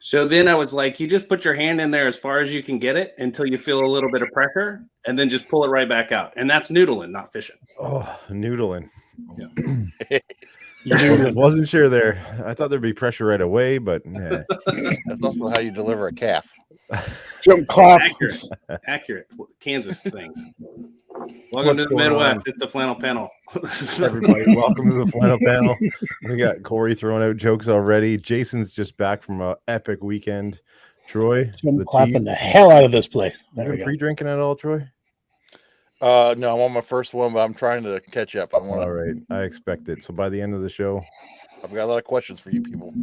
So then I was like, you just put your hand in there as far as you can get it until you feel a little bit of pressure, and then just pull it right back out. And that's noodling, not fishing. Oh, noodling. Yeah. Wasn't sure there. I thought there'd be pressure right away, but nah. That's also how you deliver a calf. Jump clap. Accurate Kansas things. Welcome to the Midwest. It's the Flannel Panel. Everybody, welcome to the Flannel Panel. We got Corey throwing out jokes already. Jason's just back from an epic weekend. Troy, clapping the hell out of this place. Are you pre-drinking at all, Troy? No, I'm on my first one, but I'm trying to catch up. All right, I expect it. So by the end of the show, I've got a lot of questions for you people.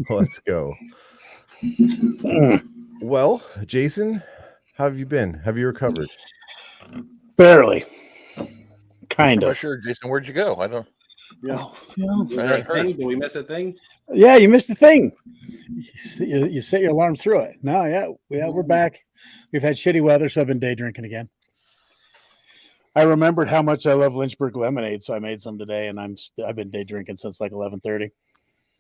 Let's go. Well, Jason, how have you been? Have you recovered? Barely. Kind of. Sure, Jason, where'd you go? I don't. Did we miss a thing? Yeah, you missed the thing. You set your alarm through it. No, we're back. We've had shitty weather, so I've been day drinking again. I remembered how much I love Lynchburg lemonade, so I made some today, and I've been day drinking since like 11:30.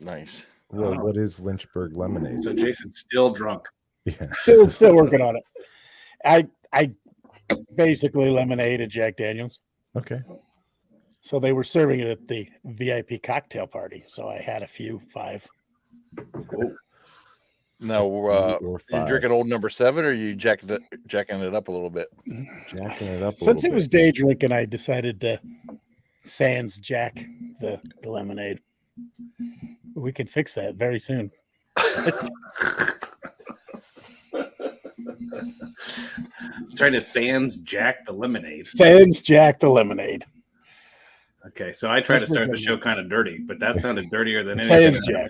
Nice. Well, what is Lynchburg lemonade? So Jason's still drunk. Yeah. Still working on it. I basically lemonade and Jack Daniels. Okay. So they were serving it at the VIP cocktail party. So I had 5. Oh. Now, you drinking old number 7, or are you jacking it up a little bit? Jacking it up. Since it was day drinking, I decided to sans jack the lemonade. We can fix that very soon. Trying to sans jack the lemonade. Sans jack the lemonade. Okay, so I tried to start the show kind of dirty, but that sounded dirtier than anything. Sans jack.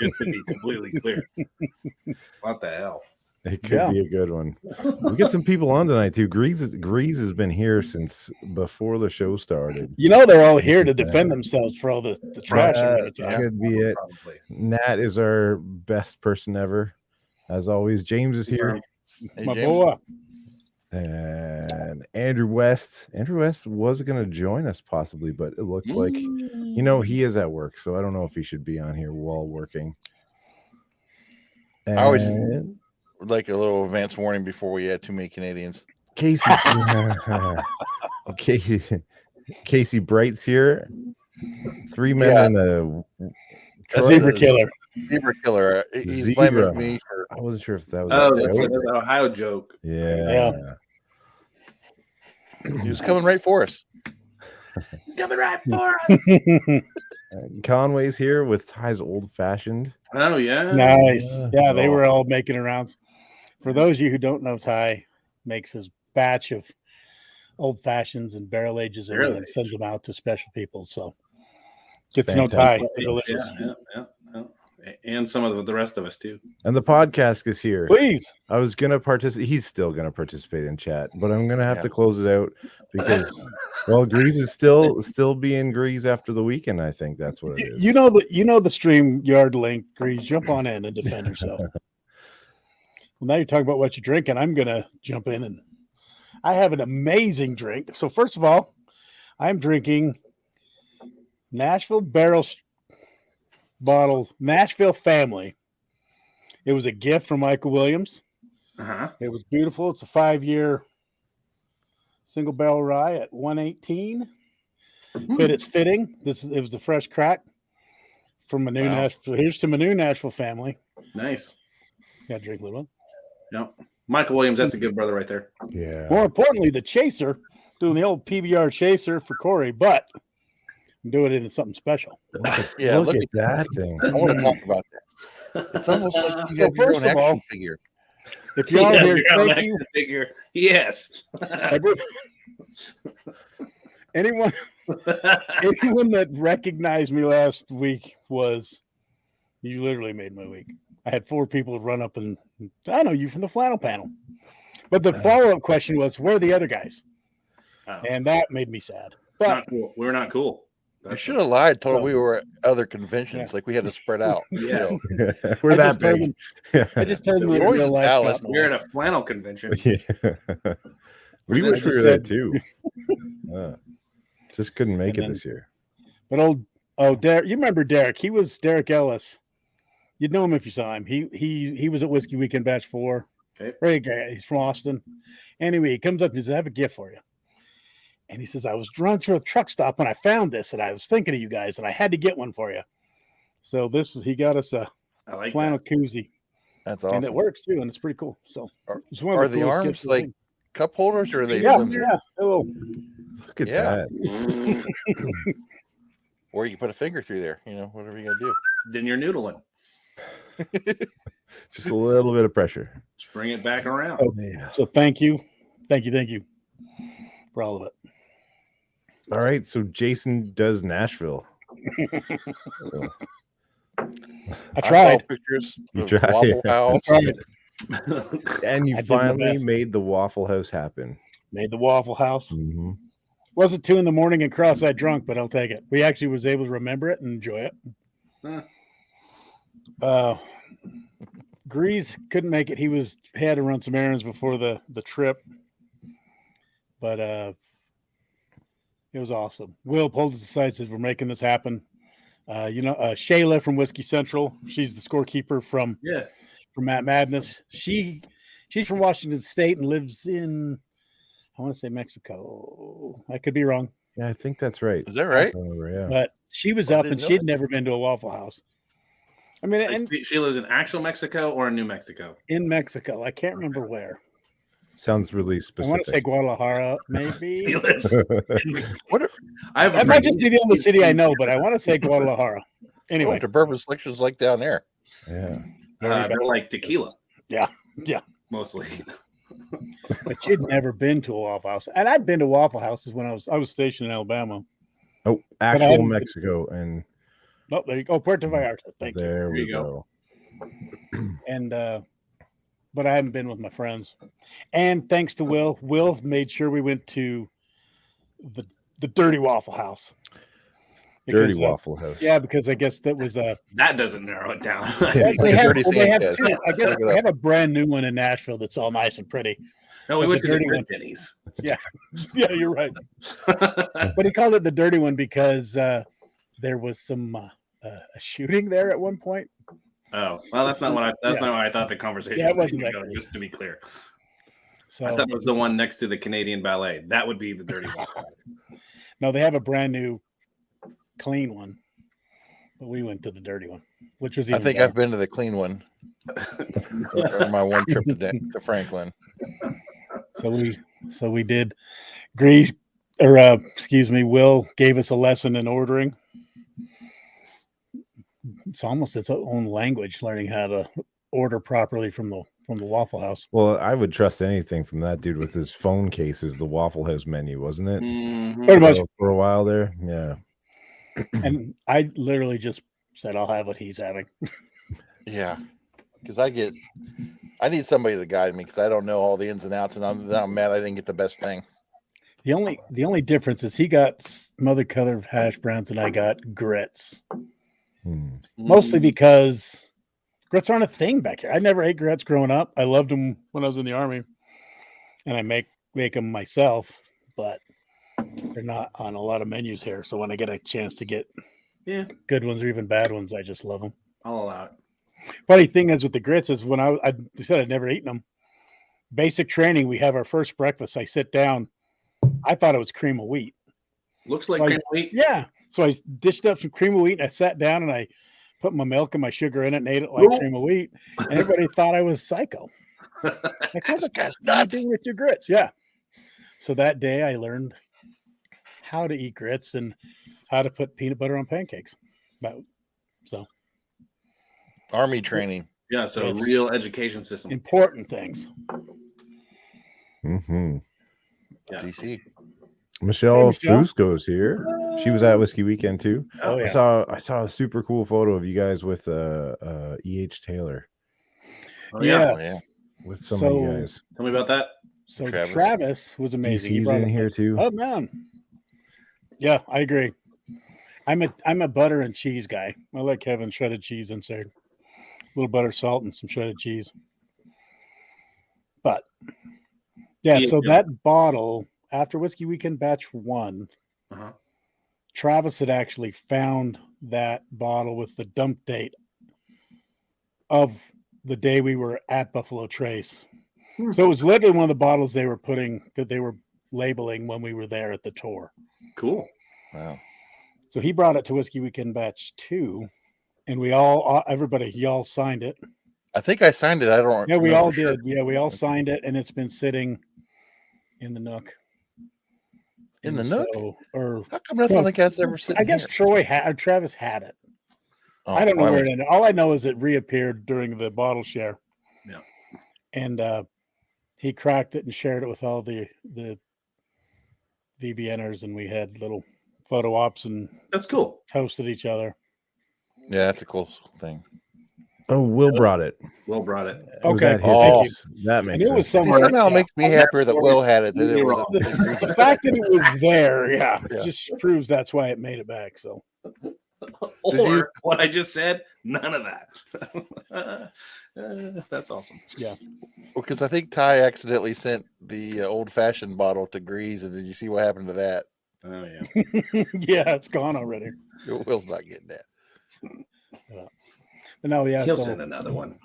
Just to be completely clear. What the hell? It could be a good one. We get some people on tonight too. Grease has been here since before the show started. You know they're all here to defend themselves for all the trash. Could be it. Probably. Nat is our best person ever, as always. James is here. Hey, My James. boy. And Andrew West was going to join us possibly, but it looks like he is at work, so I don't know if he should be on here while working. I always like a little advance warning before we had too many Canadians. Casey Bright's here. 3 men and a zebra killer. Zebra killer. He's blaming me for. I wasn't sure if that was. That's an Ohio joke. Yeah. He was coming right for us. He's coming right for us. Conway's here with Ty's Old Fashioned. Oh yeah, nice. Yeah, they were all making rounds. For those of you who don't know, Ty makes his batch of old fashions and barrel ages and sends them out to special people. So get to know Ty. They're delicious. Yeah. And some of the rest of us too. And the podcast is here. Please. I was gonna participate. He's still gonna participate in chat, but I'm gonna have to close it out because Grease is still being Grease after the weekend. I think that's what it is. You know the StreamYard link, Grease. Jump on in and defend yourself. Well, now you're talking about what you're drinking. I'm gonna jump in, and I have an amazing drink. So first of all, I'm drinking Nashville bottle Nashville Family. It was a gift from Michael Williams. It was beautiful. It's a 5-year single barrel rye at 118. But it's fitting. It was the fresh crack from my new Nashville. Here's to my new Nashville Family. Nice. Got to drink a little one. Yep. Michael Williams, that's a good brother right there. Yeah. More importantly, the chaser, doing the old PBR chaser for Corey, but I'm doing it in something special. Look at that thing. I want to talk about that. It's almost like you got your own action figure. If y'all here, thank you. Figure. Yes. Anyone that recognized me last week you literally made my week. I had 4 people run up and I know you from the Flannel Panel. But the follow-up question was, where are the other guys? Oh. And that made me sad. But not cool. We're not cool. I should have lied, told we were at other conventions. Like we had to spread out. Yeah. We're that big. I just told them always in Dallas. We're at a flannel convention. We wish we were there too. Just couldn't make it this year. But old Oh, Derek, you remember Derek? He was Derek Ellis. You'd know him if you saw him. He was at Whiskey Weekend Batch 4. Okay. Great guy. He's from Austin. Anyway, he comes up and he says, I have a gift for you. And he says, I was running through a truck stop when I found this, and I was thinking of you guys, and I had to get one for you. So he got us a flannel koozie. That's awesome. And it works too, and it's pretty cool. So it's one are of the coolest arms gifts I've like seen. cup holders, or are they Yeah, flimsy? yeah. Hello. Look at that. Or you can put a finger through there, whatever you gotta do. Then you're noodling. Just a little bit of pressure. Just bring it back around. Oh, yeah. So thank you for all of it. All right, so Jason does Nashville. I tried. Pictures You of tried, Waffle yeah. House. And you I did my finally best. made the Waffle House happen. Made the Waffle House. Mm-hmm. Wasn't 2 a.m. and cross-eyed drunk, but I'll take it. We actually was able to remember it and enjoy it. Grease couldn't make it. He had to run some errands before the trip, but it was awesome. Will pulled us aside, says we're making this happen. Shayla from Whiskey Central, she's the scorekeeper from Matt Madness. She's from Washington State and lives in, I want to say Mexico. I could be wrong. Yeah, I think that's right. Is that right? Yeah. But she was I up didn't and know she'd that. never been to a Waffle House. I mean, and She lives in actual Mexico or in New Mexico? in Mexico. I can't remember where. Sounds really specific. I want to say Guadalajara, maybe. He lives. I have a That might friend- just be the only city I know, but I want to say Guadalajara. Anyway, What the bourbon selection's like down there. Yeah. they're like tequila. Yeah. Mostly. But she'd never been to a Waffle House, and I'd been to Waffle Houses when I was stationed in Alabama. Oh, I actual hadn't- Mexico, and Oh, there you go, Puerto Vallarta. Thank you. there we you go. go. And but I haven't been with my friends. And thanks to Will made sure we went to the Dirty Waffle House. Dirty Because, Waffle House. Yeah, because I guess that was That doesn't narrow it down. Yeah. they have, Dirty they have Sanchez. two. I guess Look it they up. have a brand new one in Nashville that's all nice and pretty. No, we But went the to the dirty Good one- Denny's. Yeah. Yeah, you're right. But he called it the dirty one because there was some a shooting there at one point. Oh, well, that's not what I thought the conversation Yeah, it was wasn't gonna that go, great. just to be clear. So I thought it was the one next to the Canadian Ballet. That would be the dirty one. no, they have a brand new clean one. But we went to the dirty one, which was I even think better. I've been to the clean one on my one trip to Franklin. So we did. Grease, Will gave us a lesson in ordering. It's almost its own language, learning how to order properly from the Waffle House. Well, I would trust anything from that dude with his phone cases, the Waffle House menu, wasn't it? Mhm. Pretty much. For a while there. Yeah. And I literally just said, I'll have what he's having. Yeah, because I need somebody to guide me because I don't know all the ins and outs, and I'm mad I didn't get the best thing. The only difference is he got smothered colored hash browns and I got grits. Mostly because grits aren't a thing back here. I never ate grits growing up. I loved them when I was in the Army, and I make them myself, but they're not on a lot of menus here. So when I get a chance to get good ones or even bad ones, I just love them. I'll allow it. Funny thing is with the grits is when I said I'd never eaten them. Basic training, we have our first breakfast. I sit down. I thought it was cream of wheat. Looks like So I- cream of wheat. Yeah. So I dished up some cream of wheat and I sat down and I put my milk and my sugar in it and ate it like Whoa. cream of wheat. And everybody thought I was psycho. Like, what the guy's fuck are you nuts. doing with your grits? Yeah. So that day I learned how to eat grits and how to put peanut butter on pancakes. So Army training. Yeah, so Yes. real education system. important things. Mm-hmm. Yeah. DC. Michelle Michelle. Fusco's here. She was at Whiskey Weekend too. Oh, I yeah. saw a super cool photo of you guys with E.H. Taylor Oh, yeah. Yes. yeah. with some of you guys. Tell me about that. So Travis. Travis was amazing. He DC's brought in up- here too. Oh man. Yeah, I agree. I'm a butter and cheese guy. I like having shredded cheese inside. A little butter, salt, and some shredded cheese. But yeah, Yeah, so yeah. that bottle after Whiskey Weekend Batch 1, Uh-huh. Travis had actually found that bottle with the dump date of the day we were at Buffalo Trace. So it was literally one of the bottles they were labeling when we were there at the tour. Cool. Wow. So he brought it to Whiskey Weekend Batch 2, and y'all signed it. I think I signed it. I don't. Yeah, we know all for sure. did. Yeah, we all signed it, and it's been sitting in the nook. In the And nook? or How come nothing like that's ever sitting I guess here? Travis had it. Oh, I don't know well, where it ended. All I know is it reappeared during the bottle share. Yeah. And he cracked it and shared it with all the VBNers, and we had little photo ops and That's cool. toasted each other. Yeah, that's a cool thing. Oh, Will brought it. Will brought it. It was Okay. at his Oh. house. That makes And it was sense. See, somewhere. somehow it makes me happier that Will had it than it was. The fact that it was there, Yeah. just proves that's why it made it back. So Or what I just said, none of that. That's awesome. yeah. Because I think Ty accidentally sent the old-fashioned bottle to Grease, and did you see what happened to that? Oh yeah. Yeah, it's gone already. Will's not getting that. But no, yeah. He'll so, send another one.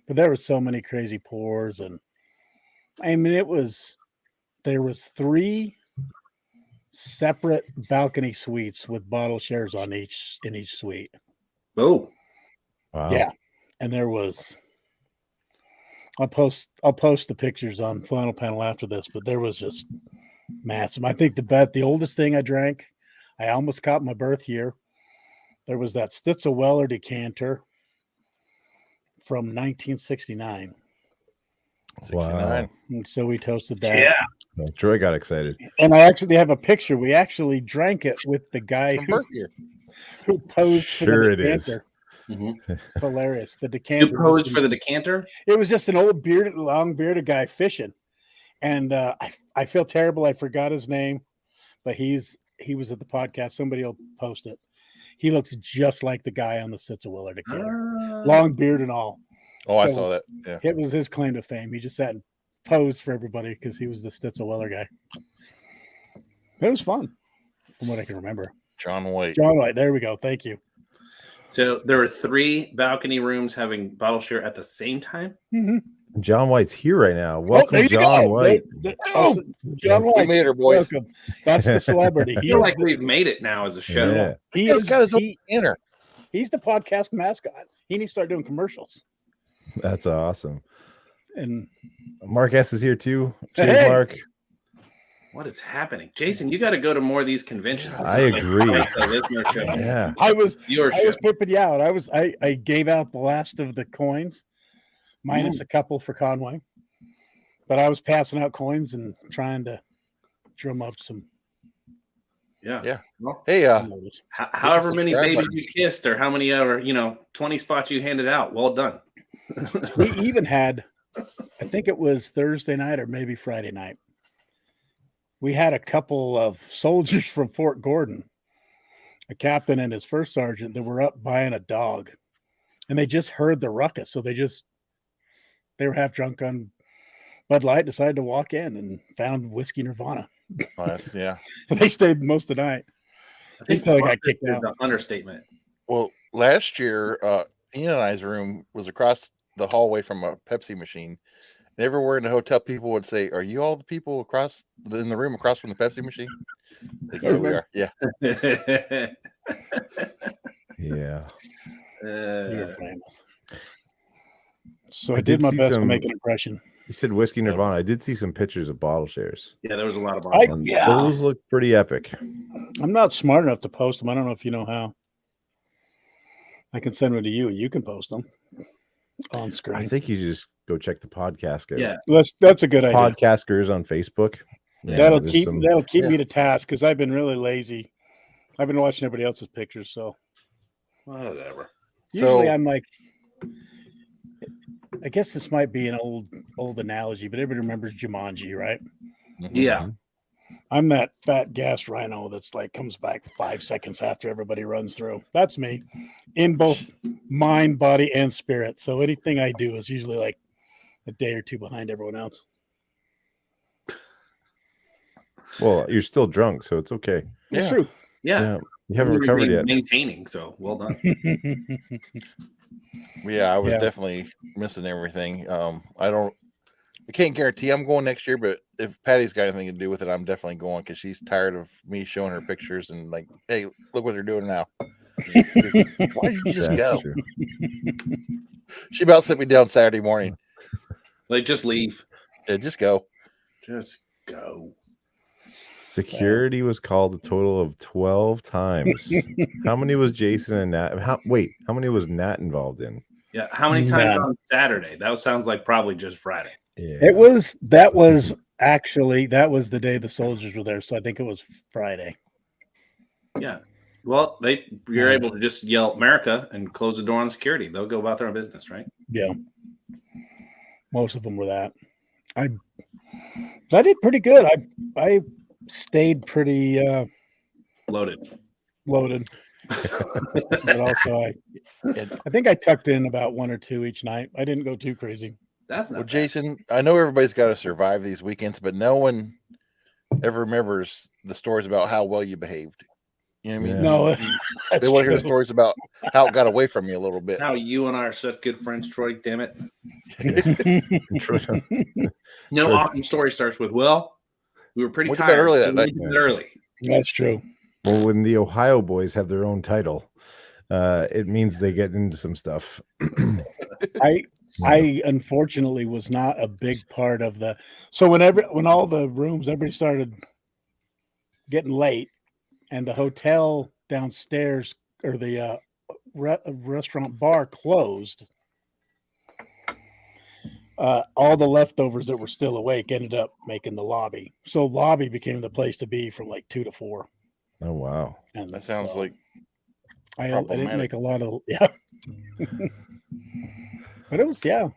but there were so many crazy pours, and I mean there was 3 separate balcony suites with bottle shares in each suite. Oh. Wow. Yeah. And there was I'll post the pictures on Flannel Panel after this, but there was just massive. I think the oldest thing I drank, I almost caught my birth year. There was that Stitzel Weller decanter from 1969. Wow. And so we toasted that. Yeah. Well, Troy got excited. And I actually have a picture. We actually drank it with the guy From birth year. who posed Sure for it the is. decanter. Mm-hmm. It's hilarious. The decanter. You posed for the decanter? It was just an old long bearded guy fishing. And I feel terrible. I forgot his name, but he was at the podcast. Somebody will post it. He looks just like the guy on the Stitzel-Weller decanter. Long beard and all. Oh, I So, saw that. Yeah. It was his claim to fame. He just sat and posed for everybody because he was the Stitzel-Weller guy. It was fun, from what I can remember. John White. John White. There we go. Thank you. So there were 3 balcony rooms having bottle share at the same time. Mm-hmm. John White's here right now. Oh, Welcome, there you John go. White. John We White. made her, boys. Welcome. That's the celebrity. I feel like we've made it now as a show. Yeah. He's got his own inner. He's the podcast mascot. He needs to start doing commercials. That's awesome. And Mark S is here too. Cheers, Hey. Mark. What is happening, Jason? You got to go to more of these conventions. I agree. Like the listenership. Yeah. I was Viewership. pimping you out. I gave out the last of the coins, minus a couple for Conway. But I was passing out coins and trying to drum up some. Yeah. Yeah. Well, Hey, however many subscribe babies button. you kissed or how many ever, 20 spots you handed out. Well done. We even had, I think it was Thursday night or maybe Friday night. We had a couple of soldiers from Fort Gordon, a captain and his first sergeant, that were up buying a dog, and they just heard the ruckus. So they were half drunk on Bud Light, decided to walk in and found Whiskey Nirvana. yeah. And they stayed most of the night. I think Until they got kicked is out. the understatement. Well, last year, Ian and I's room was across the hallway from a Pepsi machine. And everywhere in the hotel, people would say, "Are you all the people in the room across from the Pepsi machine?" Like, yeah, we are. Yeah. Yeah. You're famous. So I I did did my see best to some- make an impression. You said Whiskey Nirvana. I did see some pictures of bottle shares. Yeah, there was a lot of I- bottles. yeah. Those look pretty epic. I'm not smart enough to post them. I don't know if you know how. I can send them to you and you can post them on I screen. think you just go check the podcast out. Yeah. That's a good idea. Podcasters on Facebook. Yeah, that'll there's keep some- me to task because I've been really lazy. I've been watching everybody else's pictures. So Whatever. usually I'm like, I guess this might be an old analogy, but everybody remembers Jumanji, right? Yeah. I'm that fat gas rhino that's like comes back 5 seconds after everybody runs through. That's me in both mind, body, and spirit. So anything I do is usually like a day or two behind everyone else. Well, you're still drunk, so it's okay. It's Yeah. true. Yeah. You haven't You're recovered yet. maintaining, so well done. Yeah, I was definitely missing everything. I can't guarantee I'm going next year, but if Patty's got anything to do with it, I'm definitely going because she's tired of me showing her pictures and like, hey, look what they're doing now. Like, why did you just go? True. She about sent me down Saturday morning. Like, just leave. Yeah, just go. Just go. Security was called a total of 12 times. How many was Jason and Nat? How many was Nat involved in? Yeah. How many times on Saturday? That sounds like probably just Friday. Yeah. That was the day the soldiers were there, so I think it was Friday. Yeah. Well, you're able to just yell America and close the door on security. They'll go about their own business, right? Yeah. Most of them were that. I did pretty good. I stayed pretty loaded. But also I think I tucked in about one or two each night. I didn't go too crazy. That's not well, bad. Jason, I know everybody's got to survive these weekends, but no one ever remembers the stories about how well you behaved. You know what I mean? No, they want to hear the stories about how it got away from you a little bit. How you and I are such good friends, Troy. Damn it. Awesome story starts with, well, we were pretty tired early that night. Early. That's true. Well, when the Ohio boys have their own title, it means they get into some stuff. I unfortunately was not a big part of so when all the rooms, everybody started getting late and the hotel downstairs or the restaurant bar closed, all the leftovers that were still awake ended up making the lobby. So lobby became the place to be from like 2 to 4. Oh, wow. And that sounds like I didn't make a lot of, but it was, Here's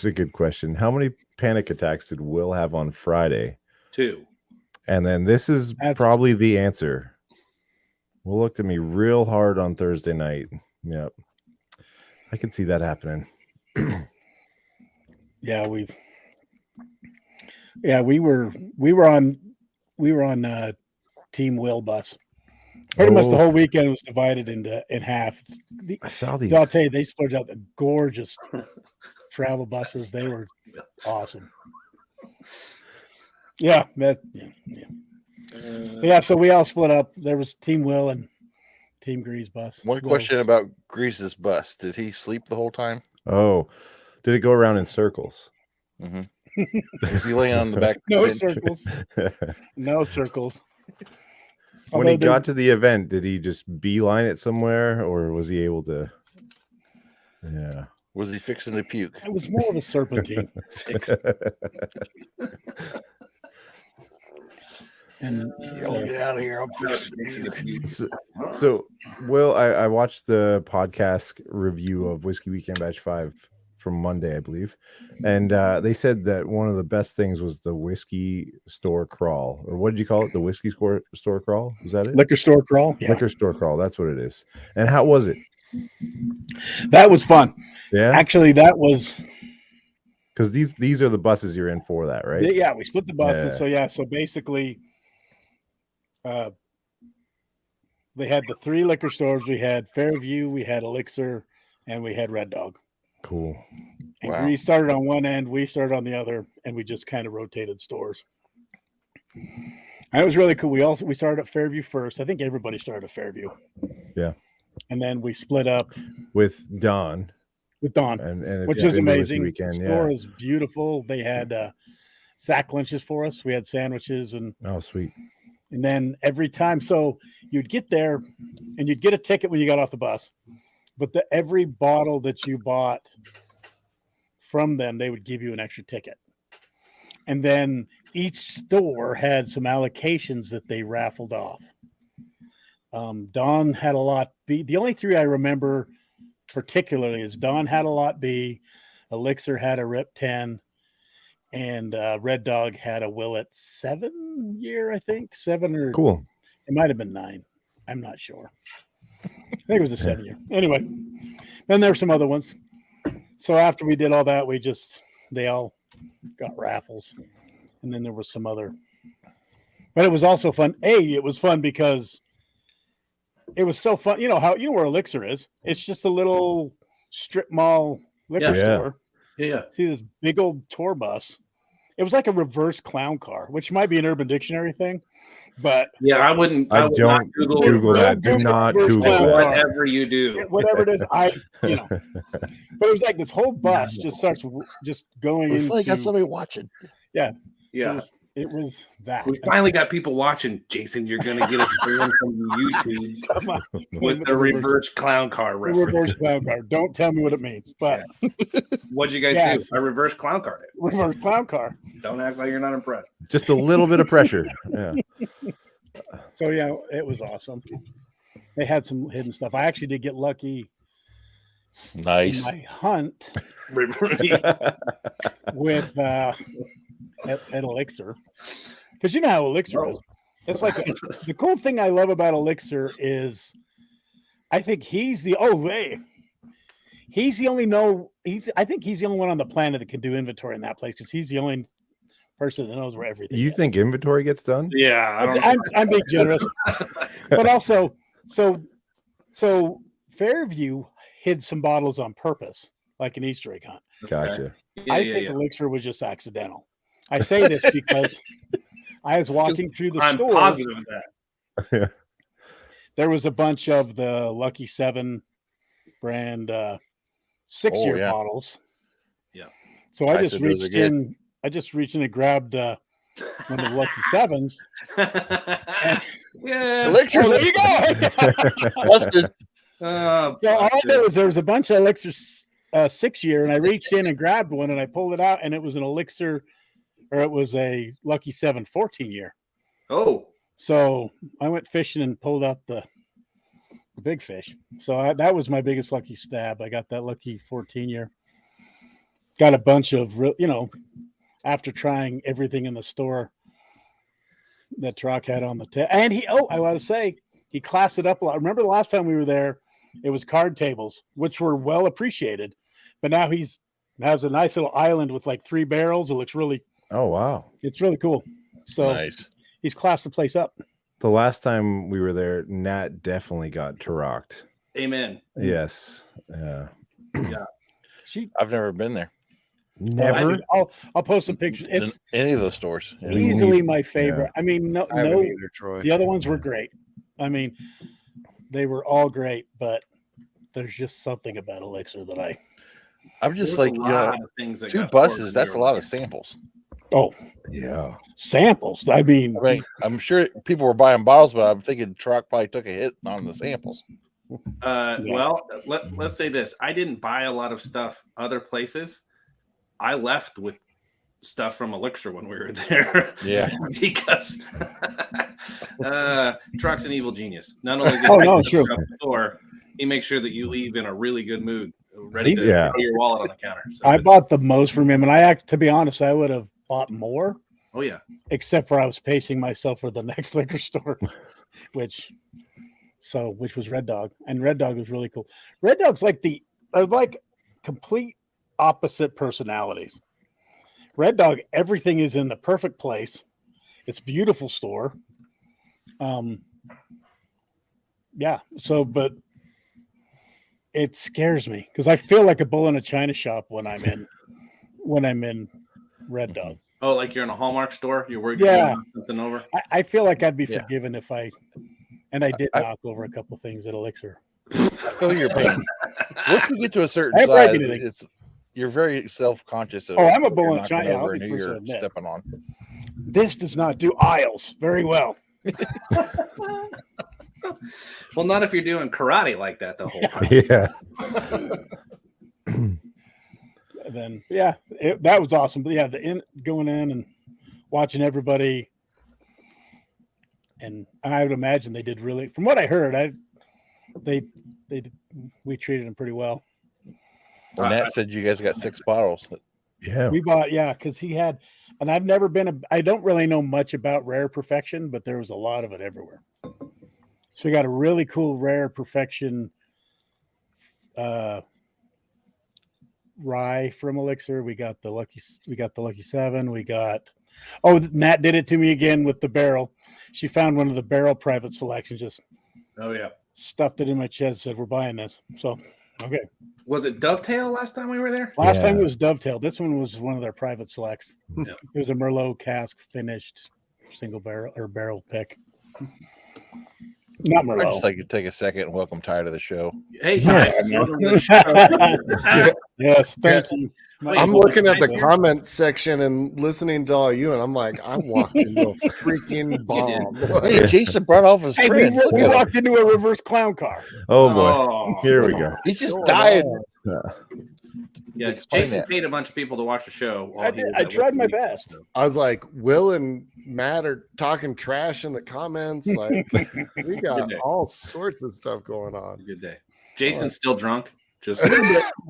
a good question. How many panic attacks did Will have on Friday? 2. And then this is probably the answer. Will looked at me real hard on Thursday night. Yep. I can see that happening. we were on Team Will bus. Pretty much the whole weekend was divided in half. I saw these. I'll tell you, they split out the gorgeous travel buses. They were awesome. Yeah. So we all split up. There was Team Will and Team Grease bus. One question about Grease's bus. Did he sleep the whole time? Oh, did it go around in circles? Mm-hmm. Was he laying on the back? No circles. No circles. When he got to the event, did he just beeline it somewhere, or was he able to? Yeah. Was he fixing to puke? It was more of a serpentine. And get out of here! I'm fixing to puke. So, Will, I watched the podcast review of Whiskey Weekend Batch 5 from Monday, I believe, and they said that one of the best things was the whiskey store crawl, or what did you call it? The whiskey store crawl? Was that it? Liquor store crawl. Yeah. Liquor store crawl. That's what it is. And how was it? That was fun. Yeah. Actually, that was because these are the buses you're in for that, right? Yeah, we split the buses. Yeah. So basically, they had the 3 liquor stores. We had Fairview, we had Elixir, and we had Red Dog. Cool. And we started on one end, we started on the other, and we just kind of rotated stores. And it was really cool. We started at Fairview first. I think everybody started at Fairview. Yeah. And then we split up with Don. And which is amazing. The store is beautiful. They had sack lunches for us. We had sandwiches and sweet. And then every time, so you'd get there and you'd get a ticket when you got off the bus. But every bottle that you bought from them, they would give you an extra ticket. And then each store had some allocations that they raffled off. Don had a lot B. The only 3 I remember particularly is Don had a lot B, Elixir had a Rip 10, and Red Dog had a Willet 7-year, I think. 7 or cool. It might have been 9. I'm not sure. I think it was a 7-year. Anyway, then there were some other ones. So after we did all that, they all got raffles. And then there was some other But it was also fun. It was fun because it was so fun. You know where Elixir is? It's just a little strip mall liquor store. Yeah. See this big old tour bus. It was like a reverse clown car, which might be an Urban Dictionary thing. But yeah, I would not don't Google that. Do not Google that. Whatever you do. Whatever it is, But it was like this whole bus just starts just going into. We got somebody watching. Yeah. Yeah. It was that. We finally got people watching. Jason, you're going to get us banned from YouTube with the reverse clown car reference. Reverse clown car. Don't tell me what it means. But what'd you guys do? A reverse clown car. Reverse clown car. Don't act like you're not impressed. Just a little bit of pressure. Yeah. So yeah, it was awesome. They had some hidden stuff. I actually did get lucky. Nice. In my hunt with at Elixir, because you know how Elixir is. It's like the cool thing I love about Elixir is I think he's the only one on the planet that can do inventory in that place, because he's the only person that knows where everything You is. think inventory gets done? Yeah, I'm being generous. But also so Fairview hid some bottles on purpose, like an Easter egg hunt. Gotcha. I think Elixir was just accidental. I say this because I was walking through the store. I'm positive of that. Yeah. There was a bunch of the Lucky 7 brand 6-year bottles. Yeah. So I just reached in and grabbed one of the Lucky 7s. Yeah. Elixir, there you go. So all I did was there was a bunch of Elixir 6-year, and I reached in and grabbed one, and I pulled it out, and it was an Elixir, or it was a Lucky 7 14-year. Oh. So I went fishing and pulled out the big fish. So that was my biggest lucky stab. I got that Lucky 14-year. Got a bunch of, after trying everything in the store that Troc had on the table. And I want to say, he classed it up a lot. Remember the last time we were there, it was card tables, which were well appreciated. But now has a nice little island with like 3 barrels. It looks really, oh, wow. It's really cool. So nice. He's classed the place up. The last time we were there, Nat definitely got Tarocked. Amen. Yes. Yeah. I've never been there. Never. I'll post some pictures. It's in any of those stores. easily my favorite. Yeah. I mean, no, either, Troy. The other ones were great. I mean, they were all great, but there's just something about Elixir that I'm just like, things 2 buses. That's a lot of samples. Oh, yeah. Samples. I mean, I'm sure people were buying bottles, but I'm thinking Troc probably took a hit on the samples. Well, let's say this. I didn't buy a lot of stuff other places. I left with stuff from Elixir when we were there. Yeah. Because Troc's an evil genius. Not only does he the store, he makes sure that you leave in a really good mood, ready to put your wallet on the counter. So I bought the most from him, and to be honest, I would have bought more. Oh yeah. Except for I was pacing myself for the next liquor store, which was Red Dog, and Red Dog was really cool. Red Dog's like complete opposite personalities. Red Dog, everything is in the perfect place. It's a beautiful store. But it scares me because I feel like a bull in a china shop when I'm in Red Dog. Oh, like you're in a Hallmark store? You're worried about something over? I feel like I'd be forgiven if I did knock over a couple things at Elixir. I feel your pain. Once you get to a certain size, you're very self-conscious. I'm a bull in a china. I'll be you're stepping on. This does not do aisles very well. Well, not if you're doing karate like that the whole time. Yeah. Then that was awesome. But going in and watching everybody, and I would imagine they did really. From what I heard, we treated them pretty well. Well, Nat said you guys got 6 bottles. Yeah, we bought because he had, and I've never been. I don't really know much about Rare Perfection, but there was a lot of it everywhere. So we got a really cool Rare Perfection rye from Elixir. We got the Lucky 7. We got Oh, Nat did it to me again with the barrel. She found one of the barrel private selections, just stuffed it in my chest, said, we're buying this. So, okay. Was it Dovetail last time we were there? Last time it was Dovetail. This one was one of their private selects. Yeah. It was a Merlot cask finished single barrel or barrel pick. Not Merlot. I'd just like to take a second and welcome Ty to the show. Hey, Yes. Yes, thank you. I'm looking at the comment section and listening to all you, and I'm like, I walked into a freaking bomb. Hey, Jason brought off his Hey, friends. we walked into a reverse clown car. Oh boy, here we go. He just died. Yeah, Explain Jason that. paid a bunch of people to watch the show. while I he did. was I at tried my Wiki Week, best. so. I was like, Will and Matt are talking trash in the comments. Like, we got all sorts of stuff going on. Good day. Jason's still drunk. Just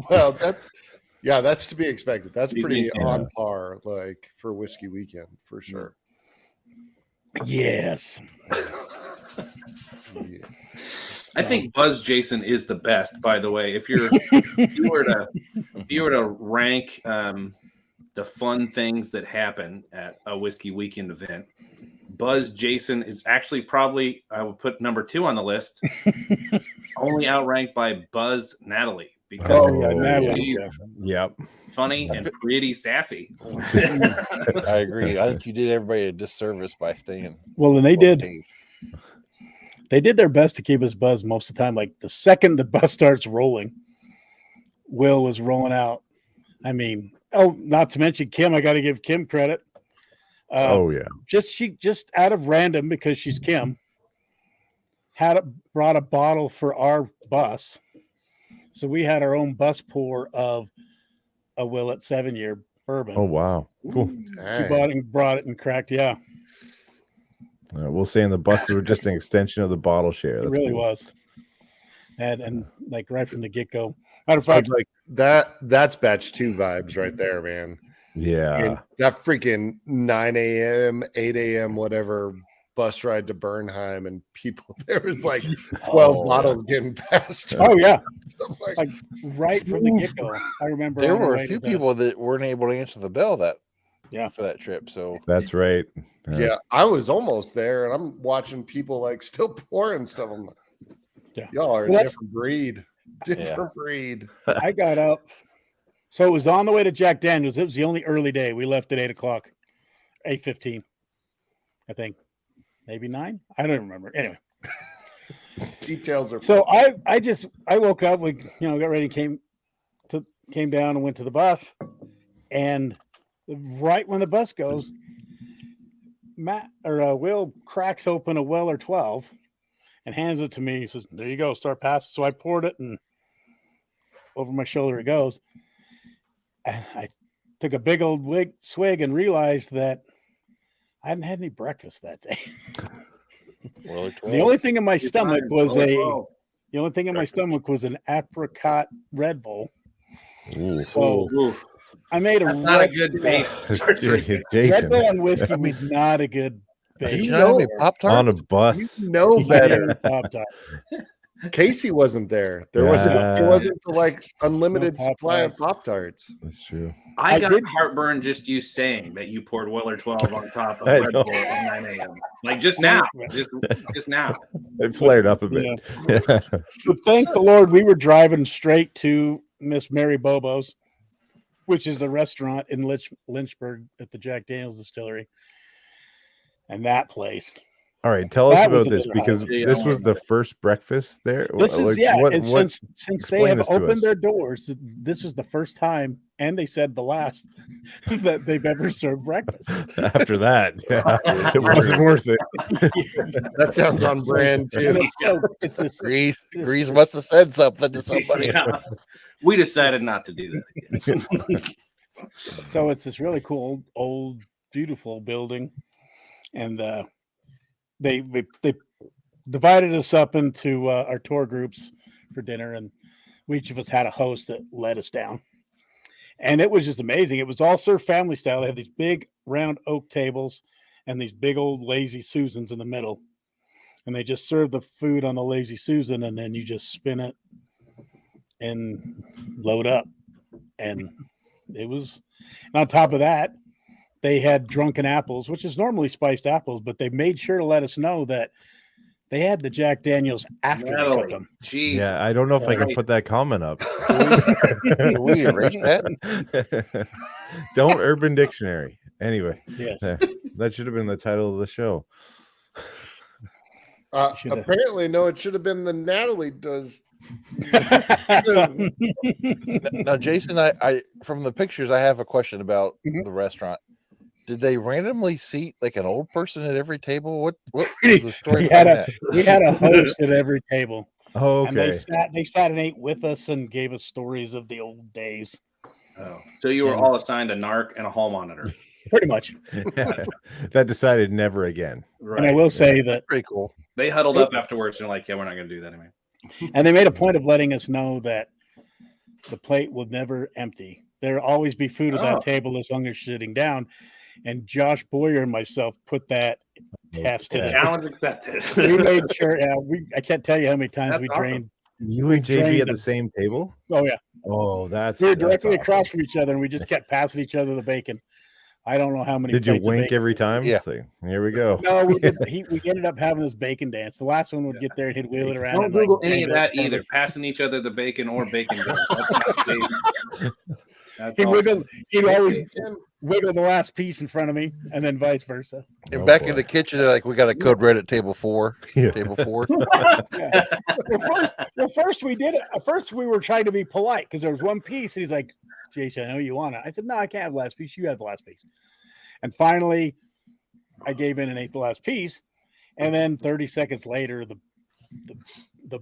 Well, that's to be expected. That's He's pretty maintaining. on par, like for Whiskey Weekend for sure. Yes. Yeah. I think Buzz Jason is the best, by the way. If you were to rank the fun things that happen at a Whiskey Weekend event, Buzz Jason is actually probably, I would put number 2 on the list, only outranked by Buzz Natalie, because Natalie. Yep. funny and pretty sassy. I agree. I think you did everybody a disservice by staying. Well, and they did. They did their best to keep us buzzed most of the time. Like the second the bus starts rolling, Will was rolling out. I mean, not to mention Kim. I got to give Kim credit. She just out of random, because she's Kim, brought a bottle for our bus. So we had our own bus pour of a Willet 7-year bourbon. Oh wow, cool. She brought it and cracked. Yeah. We'll say in the buses were just an extension of the bottle share. It That's really cool. was. And like right from the get-go. Matter of I was fact, like that's batch 2 vibes right there, man. Yeah. And that freaking 9 a.m., 8 a.m., whatever bus ride to Bernheim, and people, there was like 12 bottles getting passed. oh yeah, Like, right from the get-go. I remember There on our were way a few to people that weren't able to answer the bell for that trip. So That's right. yeah, I was almost there, and I'm watching people like still pouring stuff. I'm like, y'all are a different breed. Different breed. I got up. So it was on the way to Jack Daniels. It was the only early day. We left at 8:00, 8:15, I think. Maybe 9. I don't remember. Anyway. Details are So I woke up, we got ready, came down and went to the bus, and right when the bus goes, Will cracks open a Weller 12 and hands it to me. He says, "There you go, start passing." So I poured it, and over my shoulder it goes. And I took a big old swig and realized that I hadn't had any breakfast that day. The only thing in my stomach was an apricot Red Bull. Ooh. So I made not a good base. Red Bull and whiskey was not a good base. you know Pop-Tart? On a bus. You know better. Pop-Tart. Casey wasn't there. It wasn't the like unlimited supply of Pop-Tarts. That's true. I got heartburn just you saying that you poured Weller 12 on top of Red Bull at 9 a.m. Like just now. Just now. It flared up a bit. Yeah. But thank the Lord we were driving straight to Miss Mary Bobo's, which is the restaurant in Lynchburg at the Jack Daniels Distillery. And that place. All right, tell us about this, because this was the first breakfast there. This is since they have opened their doors, this was the first time, and they said the last that they've ever served breakfast. After that, it wasn't worth it. That sounds on brand too. It's this Grease must have said something to somebody. Yeah. We decided not to do that again. So it's this really cool, old, beautiful building, and they divided us up into our tour groups for dinner, and each of us had a host that led us down. And it was just amazing. It was all served family style. They had these big round oak tables and these big old lazy Susans in the middle. And they just served the food on the lazy Susan, and then you just spin it and load up. And it was, and on top of that, they had drunken apples, which is normally spiced apples, but they made sure to let us know that they had the Jack Daniels after they cooked them. Jeez. Yeah, I don't know if I can put that comment up. Can we erase that? Don't Urban Dictionary. Anyway, Yes. that should have been the title of the show. Apparently, no, it should have been the Natalie does. Now, Jason, I from the pictures, I have a question about the restaurant. Did they randomly seat like an old person at every table? What was the story behind that? We had a host at every table. Oh, And okay. they sat and ate with us and gave us stories of the old days. Oh, so you were all assigned a narc and a hall monitor. Pretty much. That decided never again. Right. And I will say that Pretty cool. They huddled up afterwards and they're like, yeah, we're not going to do that anymore. and they made a point of letting us know that the plate will never empty. There'll always be food at that table as long as you're sitting down. And Josh Boyer and myself put that test to Challenge accepted. We made sure. I can't tell you how many times That's we awesome. drained. You and JB drained at the same table? Oh yeah, Oh, we were directly awesome. across from each other, and we just kept passing each other the bacon. I don't know how many. Did you plates of wink bacon. every time? Yeah. It's like, here we go. No, we ended up having this bacon dance. The last one would get there and he'd wheel it around. Don't and, Google like, any of dangle that it in front either. of us. Passing each other the bacon or bacon dance. That's not bacon. That's He'd all. wiggle. He'd always wiggle the last piece in front of me, and then vice versa. And Oh, back boy. in the kitchen, they're like, we got a code red at table 4. Yeah. Table 4. Yeah. First we did it. At first we were trying to be polite because there was one piece, and he's like, "Jason, I know you want it." I said, "No, I can't have the last piece. You have the last piece." And finally, I gave in and ate the last piece. And then 30 seconds later, the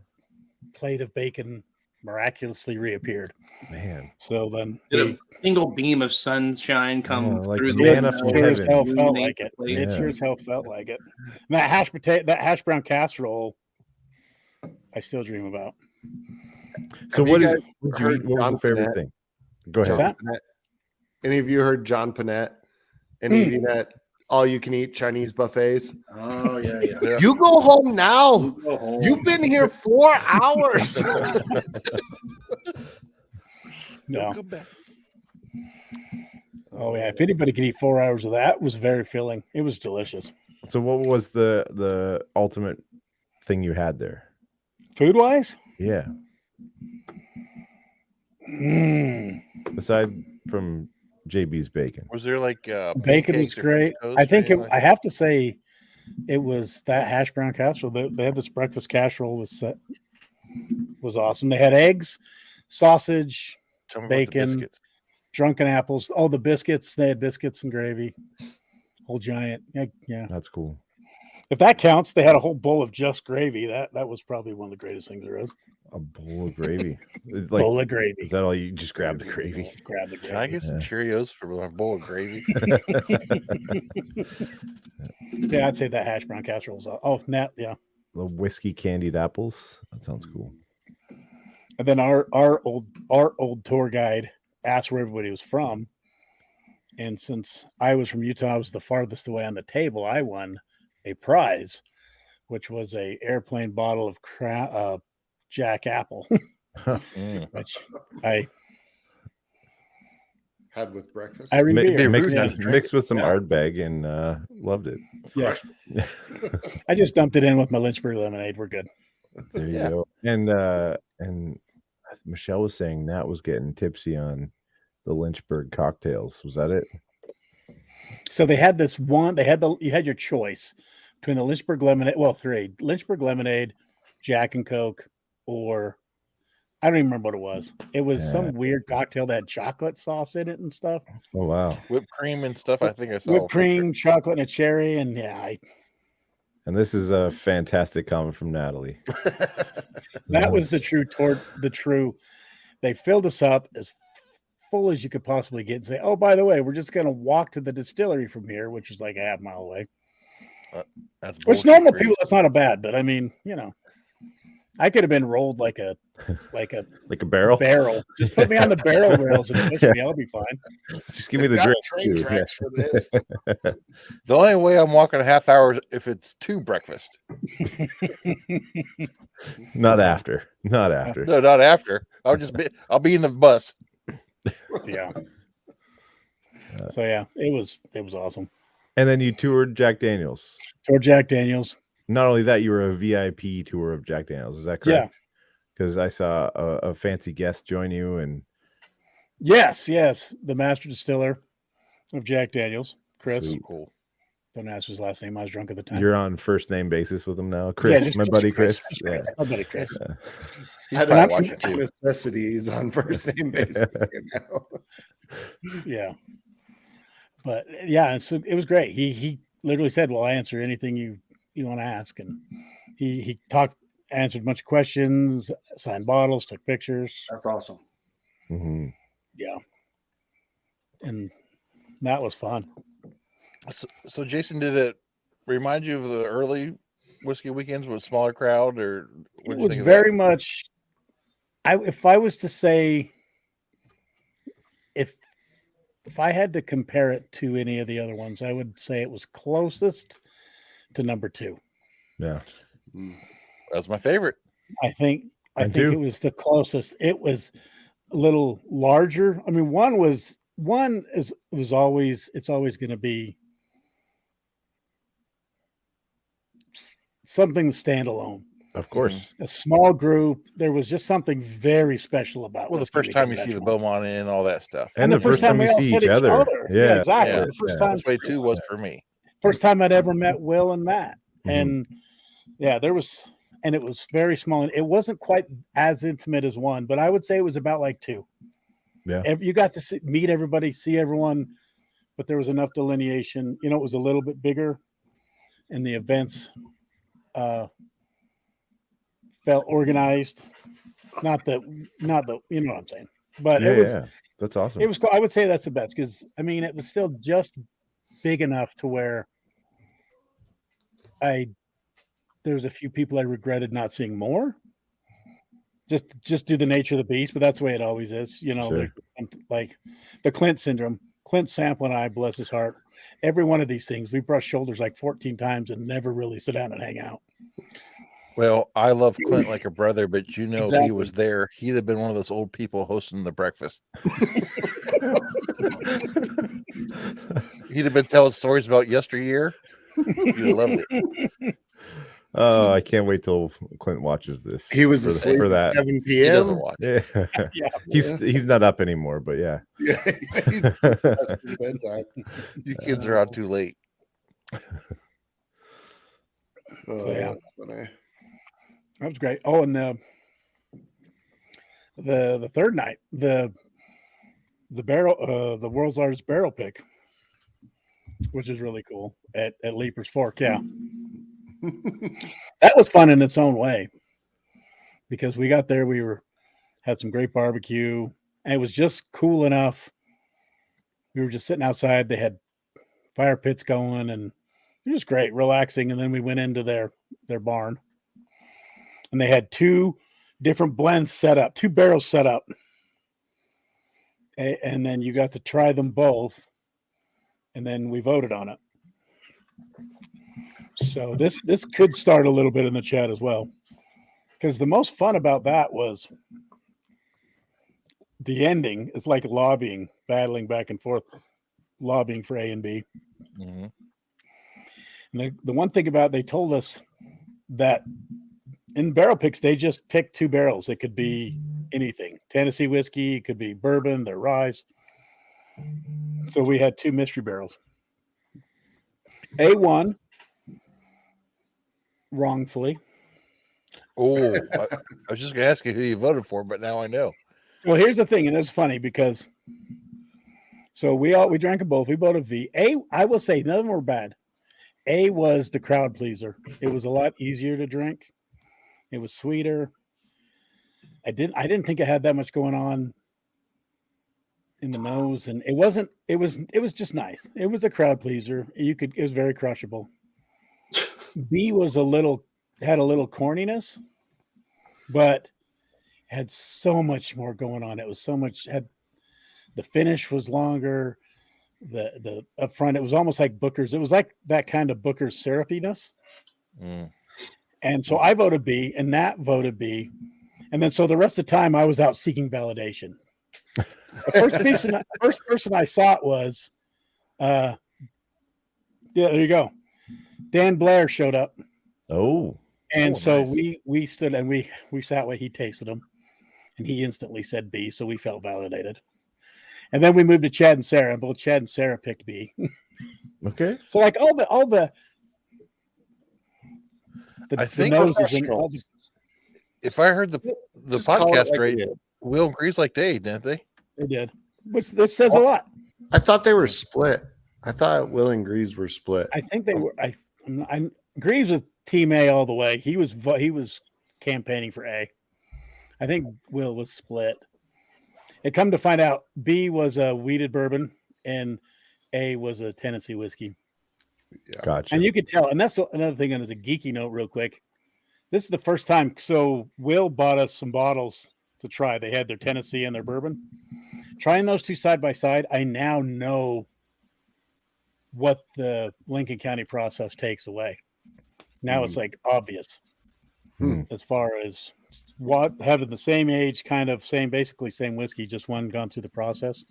plate of bacon miraculously reappeared. Man. So then Did a single beam of sunshine come like through the manna window? from sure as heaven. hell felt Illuminate like the it. plate? It Yeah. sure as hell felt like it. And that hash brown casserole, I still dream about. So Have what you did guys you heard eat? What was John your favorite Panette? thing? Go What's ahead. that? Any of you heard John Panette? Any of you at all you can eat Chinese buffets? Oh, yeah. You go home now. Go home. You've been here 4 hours. No. Come back. Oh yeah. If anybody could eat 4 hours of that, it was very filling. It was delicious. So what was the ultimate thing you had there? Food wise, Yeah. Aside from JB's bacon. Was there like bacon was pancakes or great. French toast I or think anything like I have to say it was that hash brown casserole. They had this breakfast casserole was awesome. They had eggs, sausage, that? Tell me about the bacon, biscuits. drunken apples. Oh, the biscuits. They had biscuits and gravy. Whole giant. Yeah. That's cool. If that counts, they had a whole bowl of just gravy. That was probably one of the greatest things there is. A bowl of gravy. Like, Bowl of gravy. is that all you just grab the gravy? Grab the gravy. Can I get some Cheerios for my bowl of gravy? Yeah, I'd say that hash brown casserole was. Oh, Nat. Yeah. The whiskey candied apples. That sounds cool. And then our old tour guide asked where everybody was from. And since I was from Utah, I was the farthest away on the table. I won a prize, which was a airplane bottle of Jack Apple, which I Had with breakfast. I Mi- revered. mixed, Yeah. mixed with some Ardbeg and loved it. Yeah. I just dumped it in with my Lynchburg lemonade. We're good. There you go. And Michelle was saying Nat was getting tipsy on the Lynchburg cocktails. Was that it? So they had this one. You had your choice between the Lynchburg lemonade. Well, 3 Lynchburg lemonade, Jack and Coke, or I don't even remember what it was. It was some weird cocktail that had chocolate sauce in it and stuff. Oh wow. Whipped cream and stuff. I think I saw Whipped cream, chocolate, and a cherry, and And this is a fantastic comment from Natalie. that was the true. They filled us up as full as you could possibly get and say, "Oh, by the way, we're just going to walk to the distillery from here," which is like a half mile away. That's Which bullshit normal crazy. people, that's not a bad, but I mean, I could have been rolled like a Like a barrel. Just put me on the barrel rails and push me. I'll be fine. Just give me the Got drink. train too. tracks for this. The only way I'm walking a half hour is if it's to breakfast. Not after. Not after. No, not after. I'll be in the bus. Yeah. So yeah, it was awesome. And then you toured Jack Daniels. Toured Jack Daniels. Not only that, you were a VIP tour of Jack Daniels. Is that correct? Yeah. Because I saw a fancy guest join you, and yes, the master distiller of Jack Daniels, Chris. Sweet. Cool. Don't ask his last name. I was drunk at the time. You're on first name basis with him now, Chris. Yeah, my buddy Chris. Yeah, my buddy Chris. He's probably watching too. Necessities on first name basis right now. Yeah, but yeah, so it was great. He literally said, "Well, I answer anything you want to ask," and he answered a bunch of questions, signed bottles, took pictures. That's awesome. Mm-hmm. Yeah, and that was fun. So Jason, did it remind you of the early whiskey weekends with a smaller crowd, or it was very much? If I was to say, if I had to compare it to any of the other ones, I would say it was closest to number 2. Yeah, that's my favorite. I think it was the closest. It was a little larger. I mean, it's always going to be something standalone. Of course. A small group. There was just something very special about. Well, the first time you see the Beaumont Inn and all that stuff, and the first time we see each other. Yeah, exactly. Yeah. The first time. That's way 2 was for me. First time I'd ever met Will and Matt, Mm-hmm. and yeah, it was very small, and it wasn't quite as intimate as 1, but I would say it was about like 2. Yeah, you got to meet everybody, see everyone, but there was enough delineation. It was a little bit bigger, and the events felt organized. Not the you know what I'm saying, but it was. Yeah. That's awesome. It was cool. I would say that's the best because I mean it was still just big enough to where there was a few people I regretted not seeing more. Just due to the nature of the beast, but that's the way it always is. Sure. Like the Clint syndrome. Clint Sample and I, bless his heart, every one of these things, we brushed shoulders like 14 times and never really sit down and hang out. Well, I love Clint like a brother, but if Exactly. he was there, he'd have been one of those old people hosting the breakfast. He'd have been telling stories about yesteryear. You'd have loved it. Oh, I can't wait till Clint watches this. He was asleep for that. at 7 He p.m. doesn't watch. Yeah. Yeah. He's not up anymore, but yeah. Yeah, he's past his bedtime. You kids are out too late. Oh, yeah. that's funny. That was great. Oh, and the third night, the barrel, the world's largest barrel pick, which is really cool at Leaper's Fork. Yeah. That was fun in its own way because we got there, had some great barbecue, and it was just cool enough. We were just sitting outside. They had fire pits going, and it was great, relaxing. And then we went into their barn, and they had 2 different blends set up, 2 barrels set up, and then you got to try them both, and then we voted on it. So this could start a little bit in the chat as well, because the most fun about that was the ending. It's like lobbying, battling back and forth, lobbying for A and B. Mm-hmm. And the one thing about, they told us that in barrel picks, they just picked 2 barrels. It could be anything, Tennessee whiskey, it could be bourbon, their rye. So we had 2 mystery barrels. A1 wrongfully. Oh, I was just going to ask you who you voted for, but now I know. Well, here's the thing, and it's funny because so we drank them both. We voted V. I will say none of them were bad. A was the crowd pleaser. It was a lot easier to drink. It was sweeter. I didn't think it had that much going on in the nose, and it was just nice. It was a crowd pleaser. It was very crushable. B was had a little corniness, but had so much more going on. It was so much, the finish was longer. The up front, it was almost like Booker's. It was like that kind of Booker's syrupiness. Mm. And so I voted B, and Nat voted B. And then so the rest of the time I was out seeking validation. The first person I saw it was Yeah, there you go. Dan Blair showed up. Oh, And so nice. we stood and we sat where he tasted them, and he instantly said B, so we felt validated. And then we moved to Chad and Sarah, and both Chad and Sarah picked B. okay. So like all the I think noses and all professionals. if I heard the Just call it podcast like right, it is. Will agrees like they, didn't they? they did, which this says a lot. I thought they were split. I thought Will and Greaves were split. I think they were. I Greaves was Team A all the way. He was campaigning for A. I think Will was split. It come to find out, B was a wheated bourbon and A was a Tennessee whiskey. Gotcha. And you could tell. And that's another thing. And as a geeky note, real quick, this is the first time. So Will bought us some bottles to try. They had their Tennessee and their bourbon. Trying those two side by side, I now know what the Lincoln County process takes away. Now it's like obvious as far as what having the same age, kind of basically same whiskey, just one gone through the process.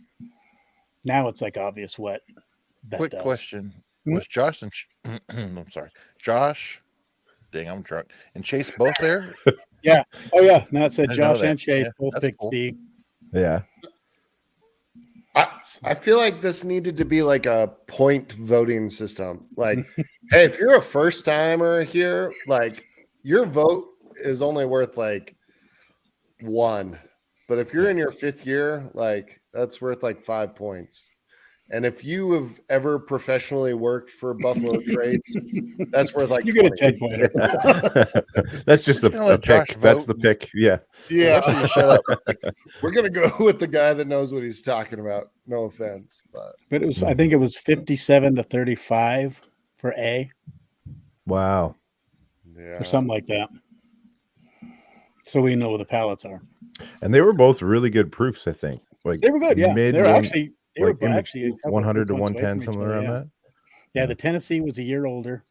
Now it's like obvious what that Quick does. question: was Josh and I'm sorry, Josh? Dang, I'm drunk. And Chase both there? Yeah. Oh yeah. Now it said I didn't know Josh that. and Chase Yeah, both that's picked cool. B. Yeah. I feel like this needed to be like a point voting system. Like, hey, if you're a first timer here, like your vote is only worth like 1. But if you're in your 5th year, like that's worth like 5 points. And if you have ever professionally worked for Buffalo Trace, that's worth like You get a 20. 10 pointer. That's just We're gonna a let pick. Josh That's vote. the pick. Yeah. Yeah, Why don't you shut up. we're gonna go with the guy that knows what he's talking about. No offense, but But it was, I think it was 57 to 35 for A Wow. yeah, or something like that. So we know what the pallets are. And they were both really good proofs, I think. Like They were good, yeah. mid They were one- actually like in actually a couple 100 to points away 110, from each something other, around yeah. that. Yeah, the Tennessee was a year older.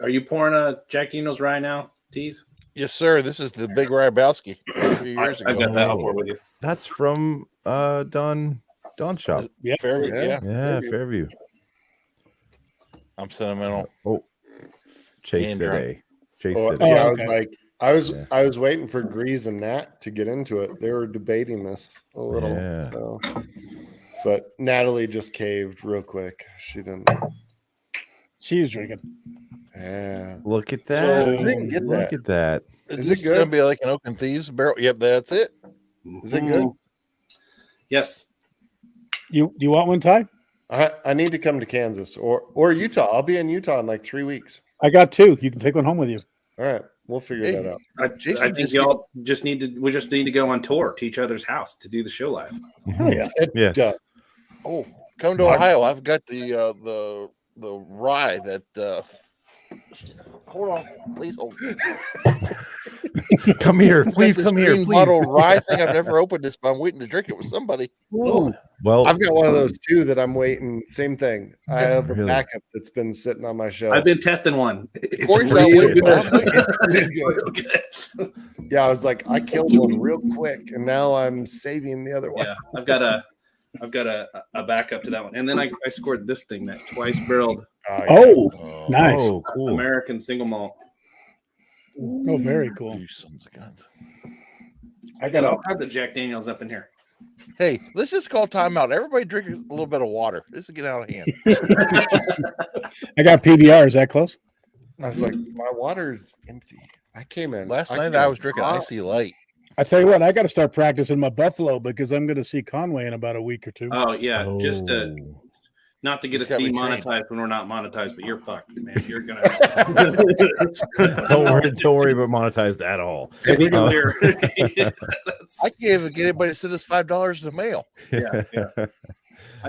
Are you pouring a Jack Daniels right now, Tease? Yes, sir. This is the Big Rybowski a few years I've ago. got that. I'll pour with you. That's from Don's shop. Yeah. Fairview, Yeah. yeah. Yeah, Fairview. Fairview. I'm sentimental. Oh, Chase And said drunk. A. Chase Oh, said Oh, yeah, A. I was okay. like, I was waiting for Grease and Nat to get into it. They were debating this a little. Yeah. So. But Natalie just caved real quick. She didn't. She was drinking. Yeah. Look at So, that. I didn't get Look that. at that. Is this it good? gonna be like an Oak and Thieves barrel? Yep, that's it. Is it good? Yes. You want one, Ty? I need to come to Kansas or Utah. I'll be in Utah in like 3 weeks. I got 2. You can take one home with you. All right, we'll figure Hey. that out. I Jason think y'all just need to. We just need to go on tour to each other's house to do the show live. Hell yeah. Yes. Oh, come to Ohio. I've got the rye that. Hold on, please. Oh, Come here. Please this come here. green Please. bottle rye thing. I've never opened this, but I'm waiting to drink it with somebody. Whoa. Well, I've got one of those too that I'm waiting. Same thing. I have a Really? backup that's been sitting on my shelf. I've been testing one. It's Corey's really not waiting, good. but I'm waiting. Pretty good. real good. Yeah, I was like, I killed one real quick, and now I'm saving the other one. Yeah, I've got a backup to that one, and then I scored this thing, that twice barreled Oh, nice. oh, cool. American single malt. Oh, very cool. You sons of guns. I I got got all kinds of Jack Daniels up in here. Hey, let's just call timeout. Everybody drink a little bit of water. This is getting out of hand. I got PBR. Is that close? I was like, my water's empty. I came in Last night came I in was drinking hot. icy light. I tell you what, I got to start practicing my Buffalo because I'm going to see Conway in about a week or 2. Oh yeah, just Oh. not to get Just us got me demonetized when we're not monetized, but you're fucked, man. You're gonna. Don't worry about monetized at all. To be Uh, clear. I can't even get anybody to send us $5 in the mail. Yeah. I think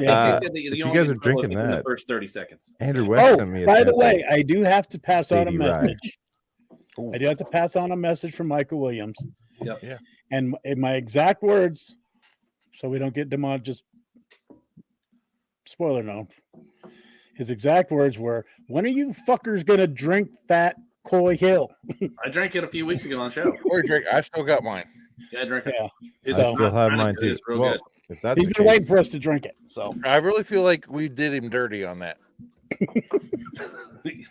Yeah. you said that you if you only guys are get drinking within the that- first 30 seconds. Andrew West Oh, sent me a by the sample. way, I do have to pass on a Shady rye. message. I do have to pass on a message from Michael Williams. Yep. Yeah. And in my exact words, so we don't get just spoiler note. His exact words were, "When are you fuckers gonna drink that Coy Hill?" I drank it a few weeks ago on the show. Or drink. I've still got mine. Yeah, I drank it. Yeah. It's I So- still have kinda mine good. too. It's real Well, good. If that's He's the been case, waiting for us to drink it. So I really feel like we did him dirty on that.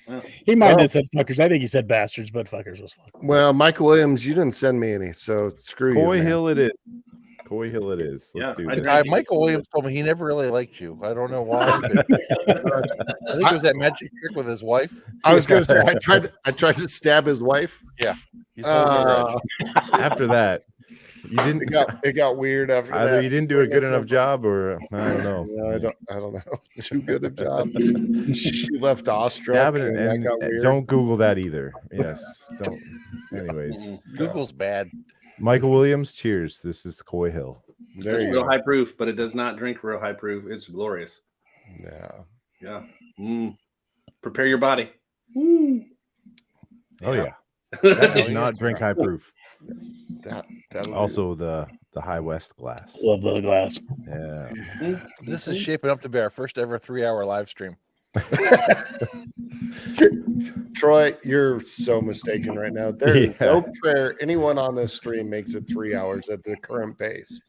Well, he might have said fuckers. I think he said bastards, but fuckers was fun. Well, Michael Williams, you didn't send me any, so screw you. Coy man. Hill it is. Coy Hill it is. Let's Yeah, do I this. drank- Michael Williams told me he never really liked you. I don't know why. But I think it was that magic trick with his wife. I was gonna say I tried to stab his wife. He sold me grudge. After that, you didn't. It got weird after Either that. you didn't do a good enough job, or I don't know. No, I don't know. Too good a job. She left awestruck. Stabbing And and that got weird. don't Google that either. Yes, don't. Anyways, Google's bad. Michael Williams, cheers. This is Coy Hill. There it's you real go. high proof, but it does not drink real high proof. It's glorious. Yeah. Yeah. Prepare your body. Oh yeah, that does not drink high proof. That'll Also the High West glass. Love the glass. Yeah. This is shaping up to be our first ever 3-hour live stream. Troy, you're so mistaken right now. There's no prayer anyone on this stream makes it 3 hours at the current pace.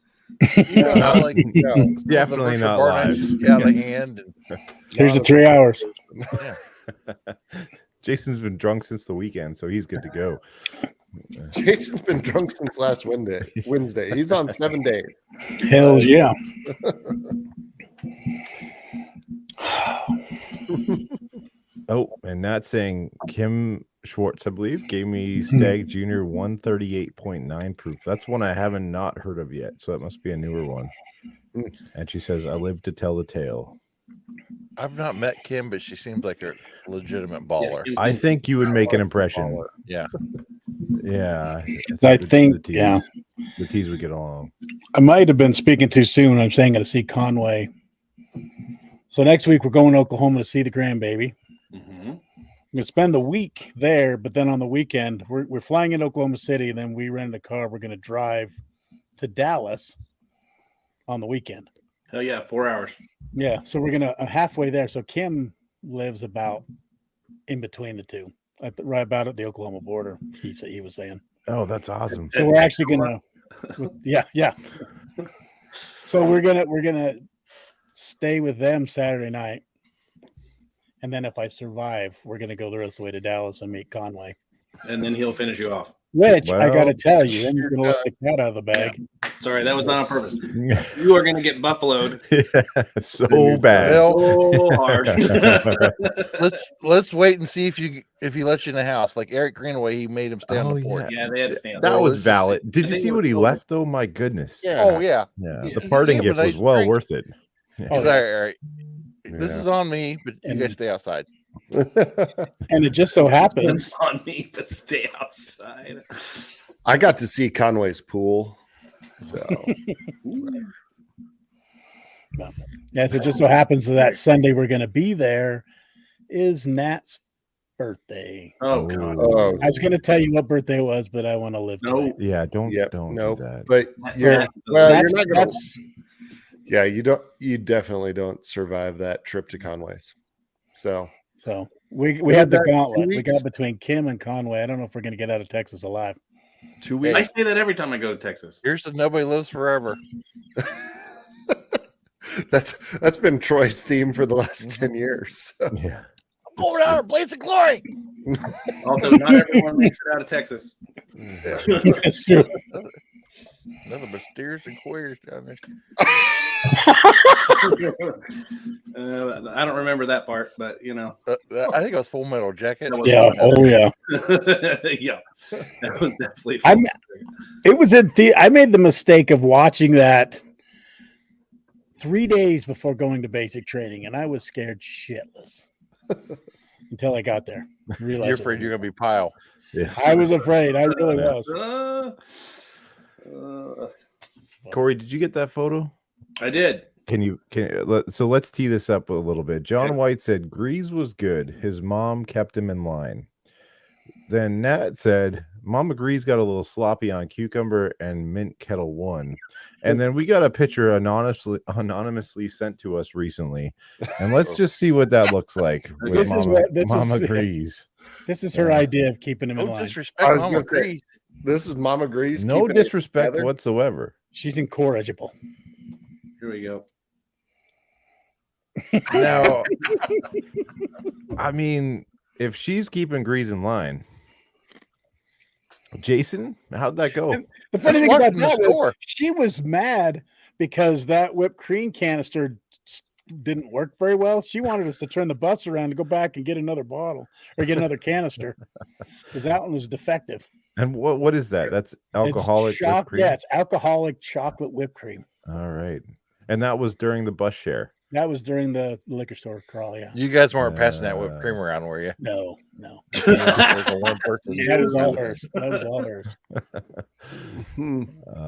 You know how like No. Definitely not bar live. just get out of hand and Here's the 3 hours. Jason's been drunk since the weekend, so he's good to go. Jason's been drunk since last Wednesday. He's on 7 days. Hells yeah. Oh, and not saying Kim Schwartz, I believe, gave me Stag Junior 138.9 proof. That's one I haven't not heard of yet, so that must be a newer one. And she says, I live to tell the tale. I've not met Kim, but she seems like a legitimate baller. I think you would make an impression. Yeah. Yeah. I think, the yeah. The T's would get along. I might have been speaking too soon. I'm saying to see Conway. So next week we're going to Oklahoma to see the grandbaby. Mhm. We're going to spend the week there, but then on the weekend we're flying into Oklahoma City, and then we rent a car. We're going to drive to Dallas on the weekend. Hell yeah, 4 hours. Yeah, so we're gonna halfway there. So Kim lives about in between the two, right about at the Oklahoma border. He was saying. Oh, that's awesome. So we're actually gonna, yeah. So we're gonna stay with them Saturday night, and then if I survive, we're gonna go the rest of the way to Dallas and meet Conway. And then he'll finish you off. Which I Well, gotta tell you, then you're gonna let the cat out of the bag. Sorry, that was not on purpose. You are going to get buffaloed So bad. Well, so hard. let's wait and see if he lets you in the house. Like Eric Greenaway, he made him stay on the Oh, porch. Yeah, they had to stand. That Well, was let's just valid. see. Did I you think see it what he was- left though? My goodness. Yeah. Oh yeah. Yeah. Yeah, The parting yeah, gift but was I well drink. worth it. He's Oh, like, all right, this Yeah. is on me, but you And- guys stay outside. And it just so happens It's on me, but stay outside. I got to see Conway's pool. So Yes, it just so happens that Sunday we're going to be there is Nat's birthday. Oh, God. oh I was going to tell you what birthday it was, but I want to live. No. tonight. Yeah, don't Yep, do nope. that. but That's you're right. well, That's, you're not gonna, that's yeah, you definitely don't survive that trip to Conway's. So so we Was had the that 2 gauntlet. We weeks? got between Kim and Conway. I don't know if we're going to get out of Texas alive. 2 I weeks. say that every time I go to Texas. Here's to nobody lives forever. That's been Troy's theme for the last 10 years. Yeah. Going out of blaze of glory. Although not everyone makes it out of Texas. That's true. Nothing but steers and queers down there. I don't remember that part, but you know. I think it was Full Metal Jacket. That was Yeah. Full Oh yeah. Yeah. That was definitely I'm- It was I made the mistake of watching that 3 days before going to basic training, and I was scared shitless until I got there. Realized You're afraid you're gonna be Pile. Yeah. I was afraid. I really was. Corey, did you get that photo? I did. So let's tee this up a little bit. John White said Grease was good. His mom kept him in line. Then Nat said Mama Grease got a little sloppy on cucumber and mint kettle one. And then we got a picture anonymously sent to us recently. And let's just see what that looks like with This is Mama Grease. This is her idea of keeping him in No line. I disrespect, was Mama gonna say- Grease. This is Mama Grease. No keeping it disrespect together. whatsoever. She's incorrigible. Here we go. Now, I mean, if she's keeping Grease in line, Jason, how'd that go? The funny thing Just about walked in the that was store. she was mad because that whipped cream canister didn't work very well. She wanted us to turn the bus around to go back and get another bottle or get another canister because that one was defective. And what is that? That's alcoholic whipped cream? Yeah, it's alcoholic chocolate whipped cream. All right. And that was during the bus share. That was during the liquor store crawl, yeah. You guys weren't passing that whipped cream around, were you? No. Like a one person. That was all hers. That was all hers.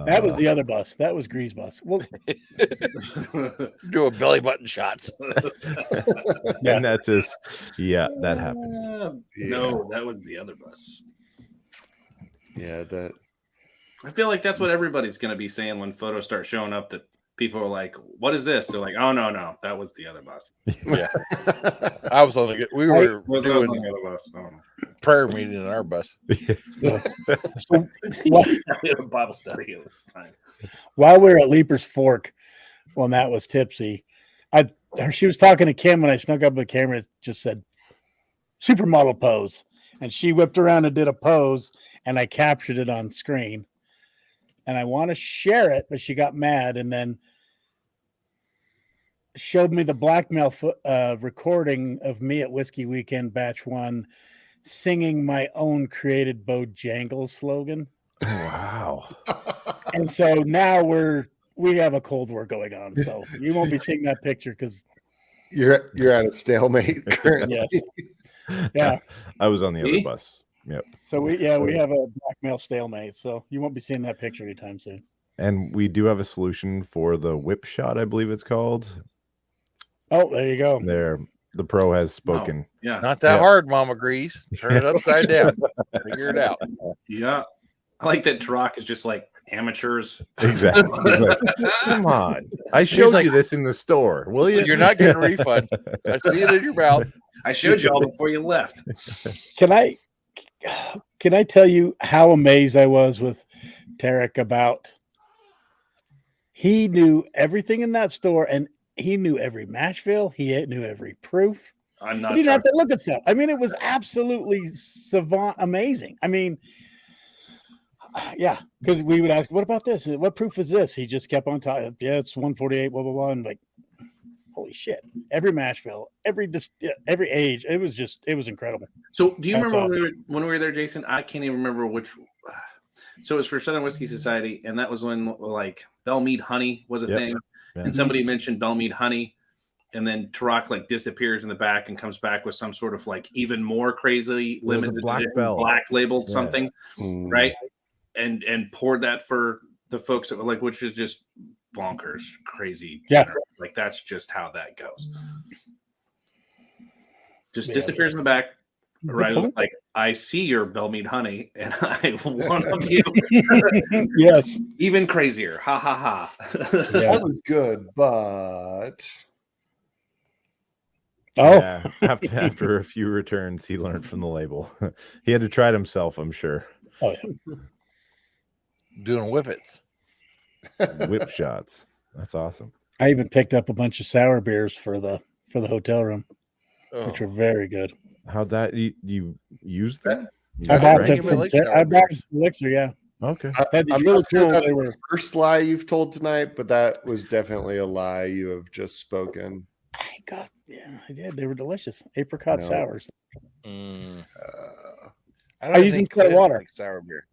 That was the other bus. That was Grease bus. Well, Do a belly button shots. And that's his. Yeah, that happened. No, that was the other bus. Yeah, that. I feel like that's what everybody's going to be saying when photos start showing up that people are like, what is this? They're like, oh, no, that was the other bus. Yeah. I was on we were Was that doing the other bus? Oh, no. prayer meeting in our bus. so Bible study. It was fine. while we were at Leaper's Fork, when that was tipsy, she was talking to Kim when I snuck up with the camera. It just said supermodel pose. And she whipped around and did a pose, and I captured it on screen. And I want to share it, but she got mad and then showed me the blackmail recording of me at Whiskey Weekend Batch 1 singing my own created Bojangles slogan. Wow. And so now we have a Cold War going on. So you won't be seeing that picture because You're at a stalemate currently. yes. Yeah. I was on the other bus. Yep. So we have a blackmail stalemate. So you won't be seeing that picture anytime soon. And we do have a solution for the whip shot, I believe it's called. Oh, there you go. There, the pro has spoken. Yeah. It's not that Yeah. hard, Mama Grease. Turn it upside down. Figure it out. Yeah. I like that Trock is just like amateurs. Exactly. He's like, come on. I showed like- you this in the store. Will you? You're not getting a refund. I see it in your mouth. I showed you all before you left. Can I tell you how amazed I was with Tarek about he knew everything in that store and he knew every match fill. He knew every proof. I'm not He didn't have trying- to look at stuff. I mean, it was absolutely savant amazing. I mean, yeah, because we would ask, what about this? What proof is this? He just kept on talking. Yeah, it's 148, blah, blah, blah. And like, holy shit. Every match fill, every age. It was incredible. So do you That's remember when we were there, Jason? I can't even remember which. So it was for Southern Whiskey Society, and that was when like Bell Mead Honey was a Yep. thing. Yeah. And somebody mentioned Bell Mead Honey, and then Tarak like disappears in the back and comes back with some sort of like even more crazy Well, the limited Black edition, Bell. black labeled Yeah. something, right? And poured that for the folks that were like, which is just bonkers, crazy. Yeah. Like that's just how that goes. Just Yeah. disappears in the back. Right, like I see your Bell Mead Honey, and I want of you. Yes. Even crazier. Ha ha ha. Yeah. That was good, but Oh, Yeah, after a few returns, he learned from the label. He had to try it himself, I'm sure. oh yeah. Doing whippets. Whip shots. That's awesome. I even picked up a bunch of sour beers for the hotel room, Oh. which were very good. How'd that you used that? You I got bought drank them it? from I bought them from Elixir, yeah. Okay. Had these I'm really not sure cool. that's They were the first lie you've told tonight, but that was definitely a lie you have just spoken. I did. They were delicious. Apricot No. sours. Mm. Uh, I I use them think clear Clint water. likes sour beer.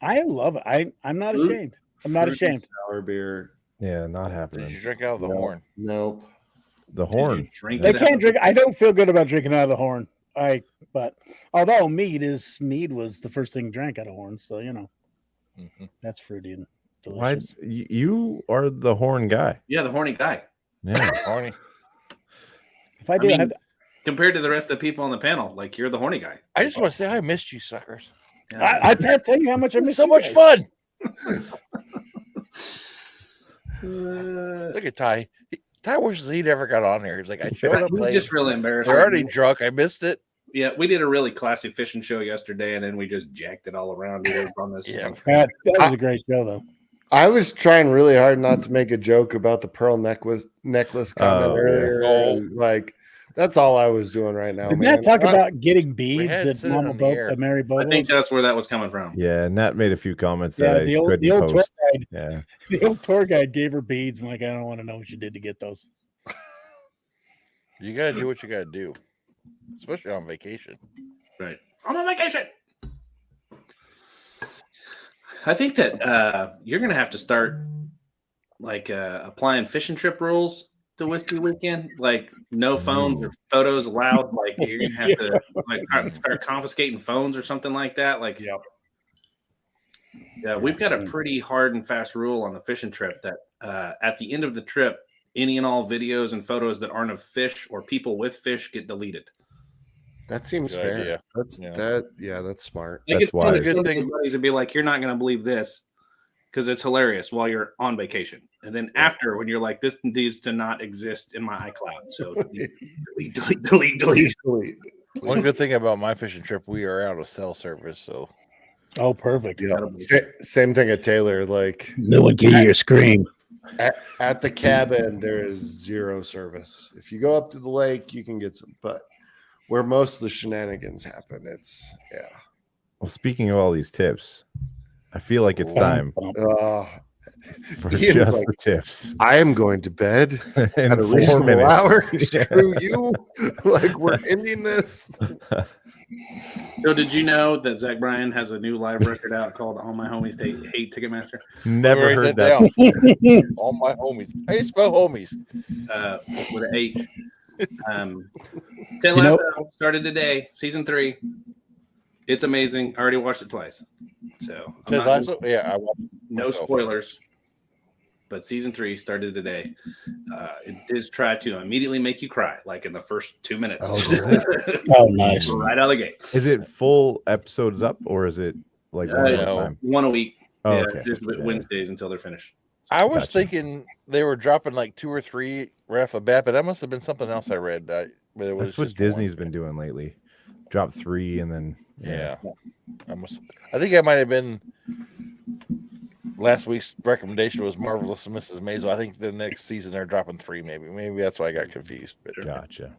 I love it. I'm not Fruit- ashamed. I'm not fruity ashamed. Sour beer. Yeah, not Did happening. you drink out of the No. horn? Nope. The Did you horn. drink They it can't out? drink. I don't feel good about drinking out of the horn. But although mead was the first thing drank out of horn, so you know Mhm. that's fruity and Why delicious. you are the horn guy? Yeah, the horny guy. Yeah. Horny. If I do, mean, I had, Compared to the rest of the people on the panel, like you're the horny guy. I just want to say I missed you suckers. Yeah. I can't tell you how much I It was miss so you much guys. fun. Look at Ty. Ty wishes he never got on here. He's like, I showed up He's late. just really embarrassed. They're already drunk. I missed it. Yeah, we did a really classy fishing show yesterday, and then we just jacked it all around here on this. Yeah. That was a great show, though. I was trying really hard not to make a joke about the pearl necklace comment earlier. yeah. Like, that's all I was doing right now, Did man. Matt talk about getting beads had at said it Mama on the air. Mary Bobo's? I think that's where that was coming from. Yeah, Nat made a few comments Yeah, that I the old couldn't tour post. guide. Yeah. The old tour guide gave her beads. I'm like, I don't want to know what you did to get those. You gotta do what you gotta do, especially on vacation. Right. I'm on vacation. I think that you're going to have to start like applying fishing trip rules to Whiskey Weekend, like no phones or photos allowed. Like you're going to have to like start confiscating phones or something like that. Like, yeah, we've got a pretty hard and fast rule on the fishing trip that at the end of the trip, any and all videos and photos that aren't of fish or people with fish get deleted. That seems Good fair. idea. That's smart. Like, That's it's fun to wise. go to your buddies and be like, you're not going to believe this because it's hilarious while you're on vacation. And then after, when you're like, this needs to not exist in my iCloud. So delete. One good thing about my fishing trip, we are out of cell service, so Oh, perfect. Yeah. Same thing at Taylor. Like, No one can hear you scream. at the cabin, there is zero service. If you go up to the lake, you can get some, but where most of the shenanigans happen, it's Well, speaking of all these tips, I feel like it's time for Ian's just like, the tips. I am going to bed In at a 4 reasonable minutes. hour. Screw you! Like, we're ending this. So did you know that Zach Bryan has a new live record out called All My Homies Hate Ticketmaster? Never Write heard that that. down. All my homies. How you spell homies? With an H. Ted Lasso started today, season 3. It's amazing. I already watched it twice. So I'm Ted not- Lasso? Yeah, I watched no myself. spoilers. But season 3 started today. It does try to immediately make you cry, like in the first 2 minutes. Oh, nice. Right out of the gate. Is it full episodes up or is it like one at a no. time? One a week. Oh, Yeah, okay. just Yeah. Wednesdays until they're finished. I was Gotcha. thinking they were dropping like 2 or 3 right off the bat, but that must have been something else I read. But it was That's what just Disney's one. been doing lately. Drop 3 and then Yeah. I think I might have been last week's recommendation was Marvelous Mrs. Maisel. I think the next season they're dropping 3, maybe. Maybe that's why I got confused. But Gotcha.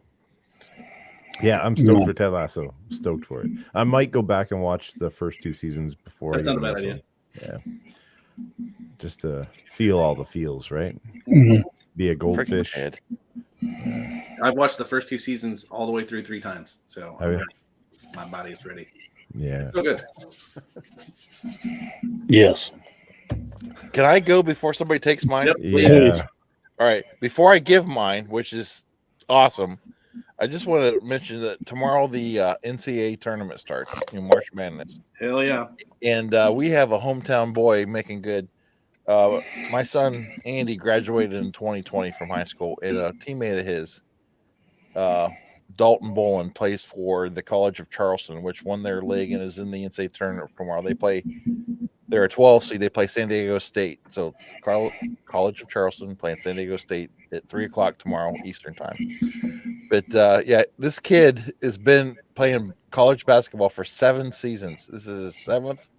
Yeah, I'm stoked for Ted Lasso. Stoked for it. I might go back and watch the first 2 seasons before. That's I not go a to bad this idea. one. Yeah. Just to feel all the feels, right? Mhm. Be a freaking goldfish. Ted. I've watched the first 2 seasons all the way through 3 times. So Have you? my body is ready. Yeah. So good. Yes. Can I go before somebody takes mine? Yep. Yeah. All right. Before I give mine, which is awesome, I just want to mention that tomorrow the NCAA tournament starts in March Madness. Hell yeah. And we have a hometown boy making good. My son Andy graduated in 2020 from high school, and a teammate of his, Dalton Bolin, plays for the College of Charleston, which won their league and is in the NCAA tournament tomorrow. They're a 12 seed. They play San Diego State. So College of Charleston playing San Diego State at 3:00 tomorrow Eastern time. But yeah, this kid has been playing college basketball for 7 seasons. This is his 7th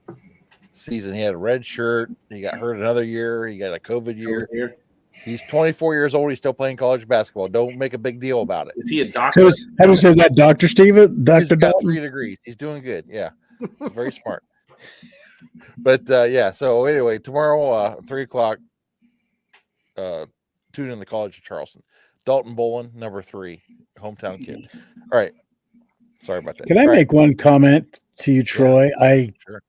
season. He had a red shirt. He got hurt another year. He got a COVID year. He's 24 years old. He's still playing college basketball. Don't make a big deal about it. Is he a doctor? So have you said that, Dr. Steven? He's Dr. got Dalton? 3 degrees. He's doing good. Yeah, he's very smart. But yeah. So anyway, tomorrow 3:00. Tune in the College of Charleston. Dalton Bolin, number 3, hometown kid. All right. Sorry about that. Can I All right. make one comment to you, Troy? I Sure.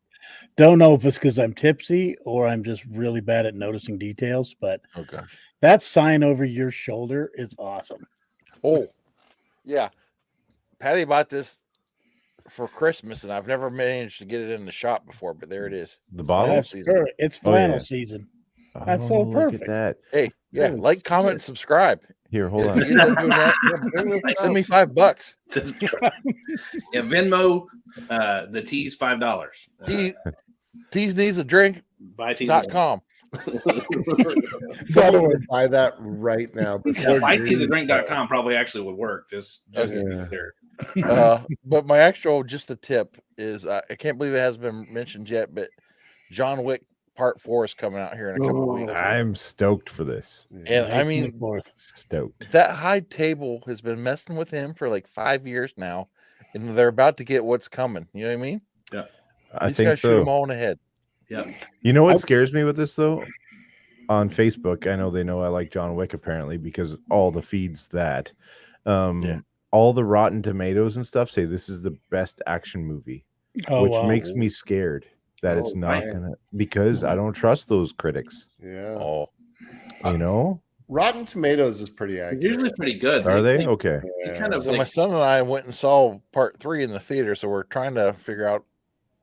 don't know if it's because I'm tipsy or I'm just really bad at noticing details, but Oh gosh. that sign over your shoulder is awesome. Oh, yeah. Patty bought this for Christmas, and I've never managed to get it in the shop before, but there it is. The bottle? That's season. perfect. It's Oh, flannel yeah. season. That's so Look perfect. at that. Hey, yeah, Really like, comment, and subscribe. Here, hold If on. you end up doing that, send me $5. Yeah, Venmo, the tea's $5. Tees needs a drink.com. Buy Someone would buy that right now. Yeah, buyteasadrink.com probably actually would work. Just to be Yeah. clear. But my actual, just a tip is I can't believe it hasn't been mentioned yet, but John Wick part 4 is coming out here in a couple of weeks. I'm stoked for this. And I mean, Stoked. that high table has been messing with him for like 5 years now, and they're about to get what's coming. You know what I mean? Yeah, I He's think gotta so. shoot them all in the head. yeah. You know what scares me with this though? On Facebook, I know they know I like John Wick apparently because all the feeds that, all the Rotten Tomatoes and stuff say this is the best action movie, which makes me scared that it's not gonna, because I don't trust those critics. Yeah. Oh, You know, Rotten Tomatoes is pretty accurate. Usually pretty good. are they okay? Kind of so my son and I went and saw part 3 in the theater, so we're trying to figure out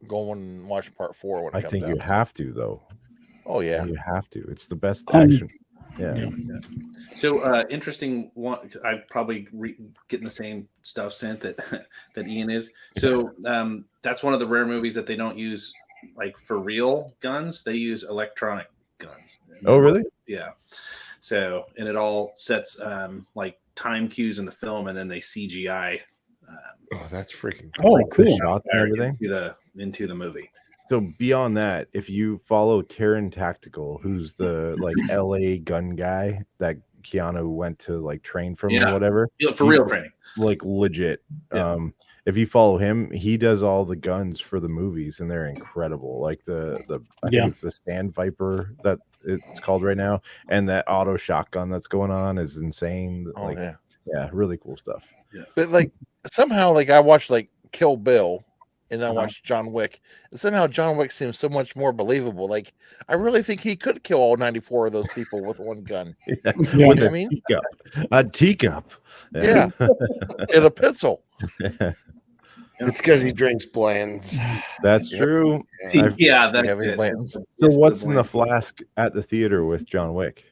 going and watch part 4 when it I comes think out. you have to though. Oh yeah, You have to. It's the best action. Yeah. So interesting one. I'm probably getting the same stuff sent that that Ian is. So that's one of the rare movies that they don't use like for real guns. They use electronic guns. Oh really? Yeah. So and it all sets like time cues in the film, and then they CGI. Oh, that's freaking cool. The shots and everything into the movie. So beyond that, if you follow Terran Tactical, who's the like LA gun guy that Keanu went to like train from or whatever, for real training, like legit. Yeah. If you follow him, he does all the guns for the movies, and they're incredible. Like the I think it's the Stand Viper that it's called right now, and that auto shotgun that's going on is insane. Oh, like, yeah, really cool stuff. Yeah, but like somehow, like I watched like Kill Bill. And I watched John Wick, and somehow John Wick seems so much more believable. Like I really think he could kill all 94 of those people with one gun. Yeah. You With know what I mean? A teacup. Yeah, and a pencil. It's because he drinks Blands. That's true. Yeah, that's so what's in the flask at the theater with John Wick?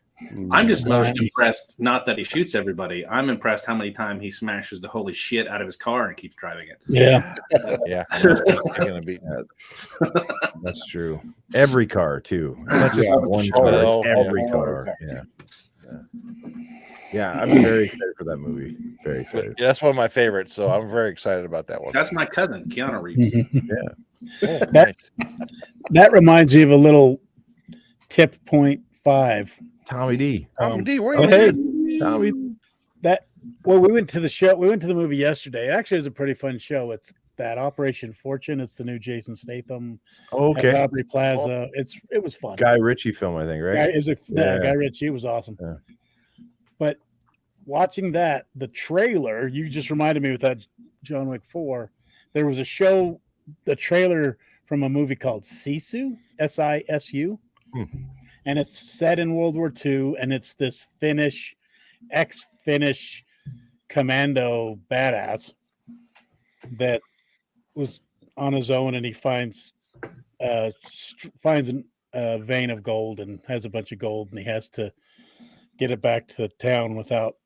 I'm just most impressed, not that he shoots everybody. I'm impressed how many times he smashes the holy shit out of his car and keeps driving it. Yeah. Yeah. That's true. Every car, too. Not just one car, it's every car. Yeah, I'm very excited for that movie. Very excited. Yeah, that's one of my favorites, so I'm very excited about that one. That's my cousin, Keanu Reeves. That reminds me of a little tip point 5. Tommy D. Tommy D, where are you? Tommy. We went to the show. We went to the movie yesterday. Actually, it was a pretty fun show. It's that Operation Fortune. It's the new Jason Statham. Okay. At Aubrey Plaza. It was fun. Guy Ritchie film, I think, right? Guy Ritchie. It was awesome. Yeah. But watching that, the trailer, you just reminded me with that John Wick 4. There was a show, the trailer from a movie called Sisu, SISU. And it's set in World War II, and it's this ex-Finnish commando badass that was on his own, and he finds a vein of gold and has a bunch of gold, and he has to get it back to town without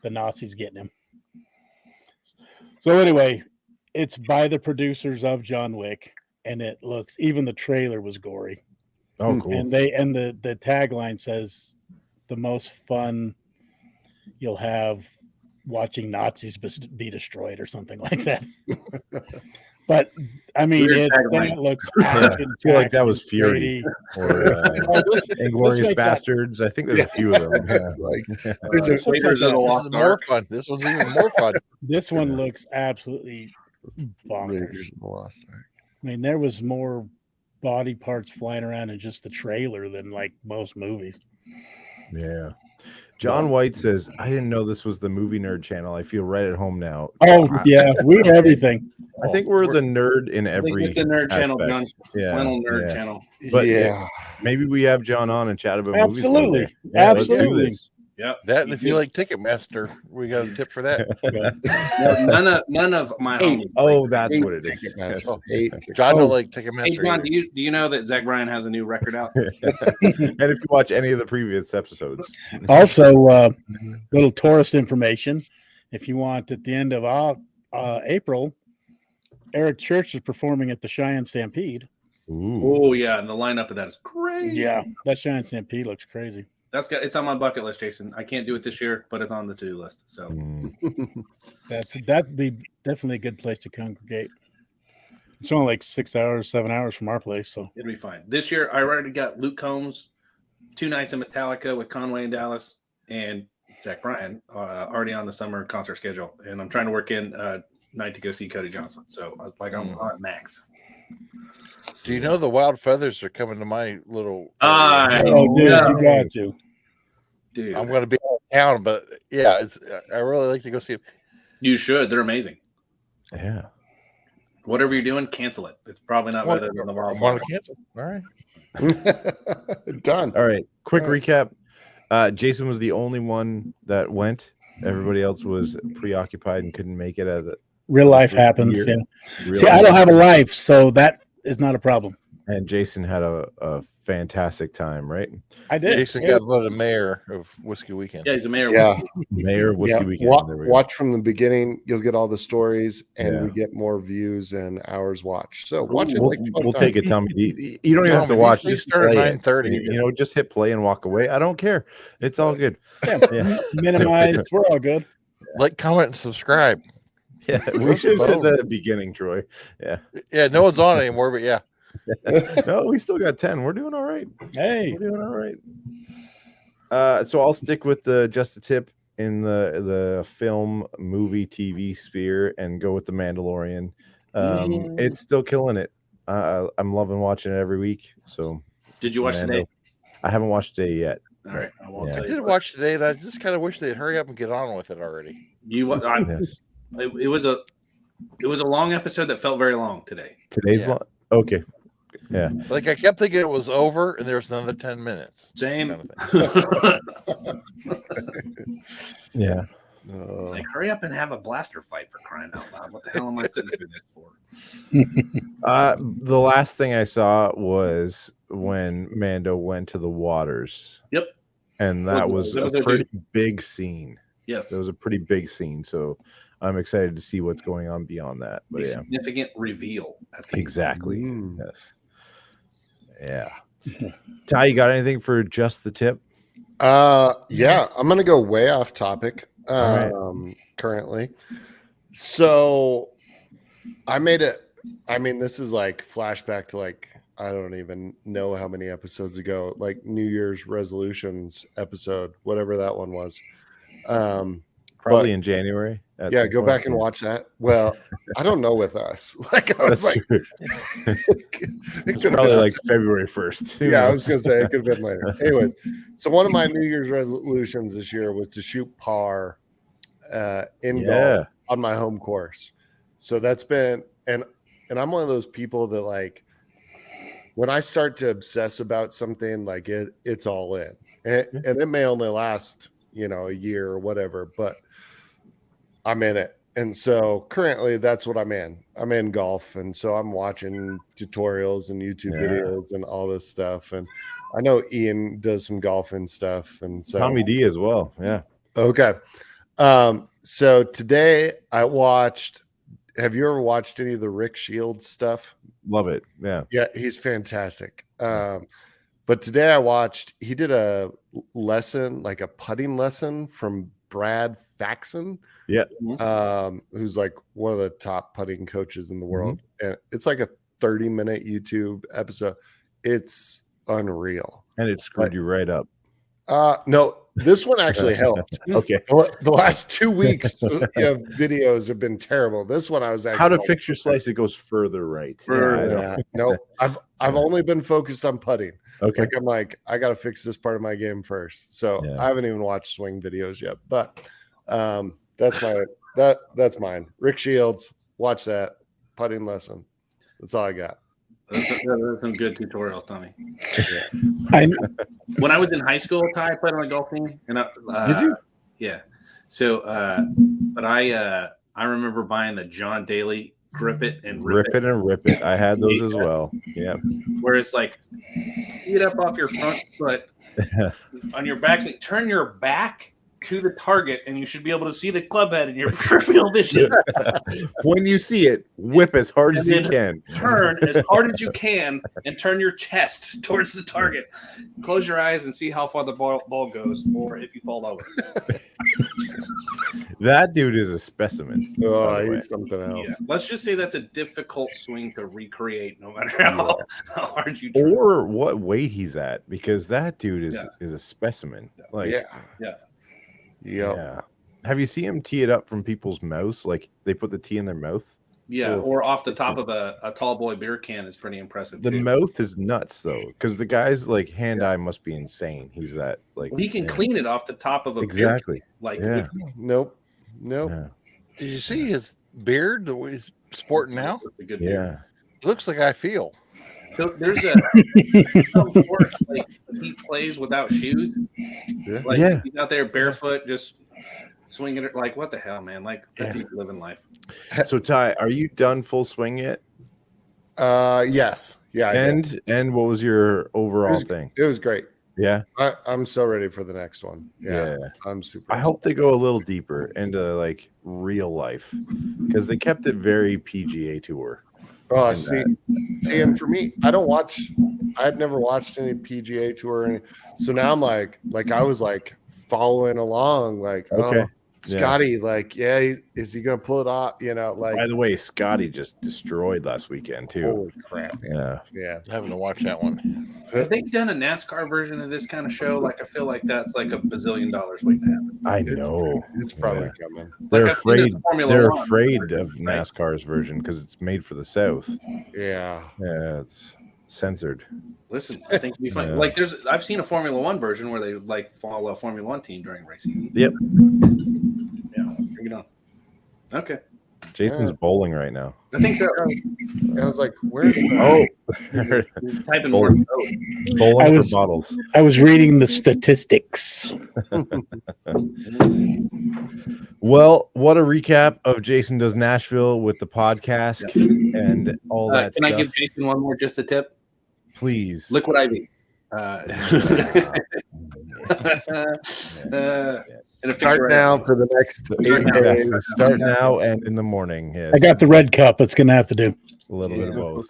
the Nazis getting him. So anyway, it's by the producers of John Wick, and it looks, even the trailer was gory. Oh, cool. And the tagline says the most fun you'll have watching Nazis be destroyed or something like that. But I mean, it looks. I feel like that was Fury or Inglourious Bastards. I think there's a few of them. This is more fun. This one's even more fun. This one looks absolutely bonkers. I mean, there was more body parts flying around in just the trailer than like most movies. Yeah. John White says, I didn't know this was the Movie Nerd channel. I feel right at home now. Oh, yeah. We know everything. I think we're the nerd in every the nerd channel, John. Yeah, Flannel nerd channel. But maybe we have John on and chat about movies. Absolutely. Yeah, absolutely. Yeah. That, and if you like Ticketmaster, we got a tip for that. none of my homies. Oh, that's what it is. John don't like Ticketmaster. Hey, John, do you know that Zach Bryan has a new record out? And if you watch any of the previous episodes. Also, little tourist information. If you want, at the end of April, Eric Church is performing at the Cheyenne Stampede. Oh, yeah. And the lineup of that is crazy. Yeah. That Cheyenne Stampede looks crazy. It's on my bucket list, Jason. I can't do it this year, but it's on the to-do list. So that'd be definitely a good place to congregate. It's only like 6 hours, 7 hours from our place. So It'll be fine. This year, I already got Luke Combs, 2 nights in Metallica with Conway in Dallas, and Zach Bryan already on the summer concert schedule. And I'm trying to work in a night to go see Cody Johnson. So I'm at max. Do you know the Wild Feathers are coming to my little? I dude, know. you got to. Dude, I'm going to be out of town, but yeah, I really like to go see them. you should. They're amazing. Yeah. Whatever you're doing, cancel it. It's probably not better than the I Wild want Feathers. to cancel. All right. Done. All right. Quick All right. recap. Jason was the only one that went. Everybody else was preoccupied and couldn't make it. Real life happened. Year. Yeah. Real See, I life. don't have a life, so that is not a problem. And Jason had a fantastic time, right? I did. Jason got voted mayor of Whiskey Weekend. Yeah, he's a mayor. Yeah. Mayor of Whiskey Yeah. Weekend. There we go. Watch from the beginning. You'll get all the stories, and Yeah. we get more views and hours watched. So watch it. We'll, like we'll take it, Tommy D. You don't even have to Tommy, watch. these Just start at play it. 9:30. You know, just hit play and walk away. I don't care. It's all good. Yeah. Minimized. We're all good. Like, comment, and subscribe. Yeah, we should have said that at the beginning, Troy. Yeah. Yeah, no one's on anymore, but yeah. No, we still got 10. We're doing all right. Hey, We're doing all right. So I'll stick with the just a tip in the film, movie, TV sphere and go with the Mandalorian. It's still killing it. I'm loving watching it every week. So Did you watch today? I haven't watched today yet. All right, I won't Yeah. tell I you. did watch today, and I just kind of wish they'd hurry up and get on with it already. Yes. It was a long episode that felt very long today. Today's Yeah. long. Okay. Yeah. Like, I kept thinking it was over, and there was another 10 minutes. Same. Kind of Yeah. It's like, hurry up and have a blaster fight, for crying out loud. What the hell am I sitting through this for? The last thing I saw was when Mando went to the waters. Yep. And that was a pretty big scene. Yes. It was a pretty big scene. So I'm excited to see what's going on beyond that. But yeah. Significant reveal. At the Exactly. Mm. Yes. Yeah. Ty, you got anything for just the tip? Yeah, I'm gonna go way off topic. All Currently. So I made it. I mean, this is like flashback to like I don't even know how many episodes ago, like New Year's resolutions episode, whatever that one was. Probably in January. Yeah, go back and watch that. Well, I don't know with us. Like I was like, true. it It's could have probably been like February 1st. Who Yeah, I knows? was gonna say it could have been later. Anyways, so one of my New Year's resolutions this year was to shoot par in golf on my home course. So that's been and I'm one of those people that like when I start to obsess about something, like it's all in, and it may only last a year or whatever, but I'm in it. And so currently that's what I'm in. I'm in golf. And so I'm watching tutorials and YouTube videos and all this stuff. And I know Ian does some golfing stuff. And so Tommy D as well. Yeah. Okay. So today I watched, have you ever watched any of the Rick Shields stuff? Love it. Yeah. Yeah, he's fantastic. But today I watched, he did a lesson, like a putting lesson from Brad Faxon. Yeah. Who's like one of the top putting coaches in the world. And it's like a 30-minute YouTube episode. It's unreal. And it screwed you right up. No, this one actually helped. Okay. The last 2 weeks videos have been terrible. This one I was actually How to fix your slice, it goes further right. No, I've only been focused on putting. Okay. Like I got to fix this part of my game first. So I haven't even watched swing videos yet, but that's mine. Rick Shields, watch that putting lesson. That's all I got. Those are some good tutorials, Tommy. Yeah. When I was in high school, Ty, I played on a golf team, and did you? Yeah. So, but I remember buying the John Daly Grip It and Rip It. And Rip It. I had those as well. Yeah. Where it's like, tee it up off your front foot on your back, turn your back to the target, and you should be able to see the club head in your peripheral vision. When you see it, whip as hard as you can. Turn as hard as you can and turn your chest towards the target. Close your eyes and see how far the ball goes, or if you fall over. That dude is a specimen. by Oh, the way. he's something else. Yeah. Let's just say that's a difficult swing to recreate, no matter how hard you try. Or what weight he's at, because that dude is a specimen. Like, Yeah. Have you seen him tee it up from people's mouths? Like they put the tea in their mouth. Yeah, or off the top of a tall boy beer can is pretty impressive. The too. mouth is nuts though, because the guy's like hand-eye must be insane. He's that like Well, he can clean it off the top of a exactly. beer can. Yeah. Nope. Yeah. Did you see his beard, the way he's sporting now? It's a good Yeah. beer. Looks like I feel. So there's a some sport, like he plays without shoes. Yeah. Like Yeah. he's out there barefoot, just swinging it. Like what the hell, man? Like that dude's living life. So Ty, are you done full swing yet? Yes. Yeah. I did. And what was your overall thing? It was great. Yeah. I'm so ready for the next one. Yeah. I'm super. I hope they go a little deeper into like real life, because they kept it very PGA Tour. Oh, see, and for me, I've never watched any PGA Tour, so now I'm like I was like following along, like, Okay. oh, Scotty, like, is he gonna pull it off? You know, like, By the way, Scotty just destroyed last weekend too. holy crap, man. Yeah. Having to watch that one. Have they done a NASCAR version of this kind of show? Like I feel like that's like $1 billion waiting to happen. I know. It's probably coming. They're Like, I've seen it afraid. in Formula They're One, afraid of right? NASCAR's version because it's made for the South. Yeah. Yeah, it's censored. Listen, I think it'd be fun. Yeah. Like I've seen a Formula One version where they like follow a Formula One team during race season. Yep. Yeah, bring it on. Okay, Jason's bowling right now. I think so. I was like, where's the Oh, Type in more. bowling was- for bottles. I was reading the statistics. Well, what a recap of Jason Does Nashville with the podcast and all that Can stuff. I give Jason one more just a tip? Please. Liquid IV. start now for the next 8 days? Exactly. Start now and in the morning. Yes. I got the red cup. It's gonna have to do. a little bit of both.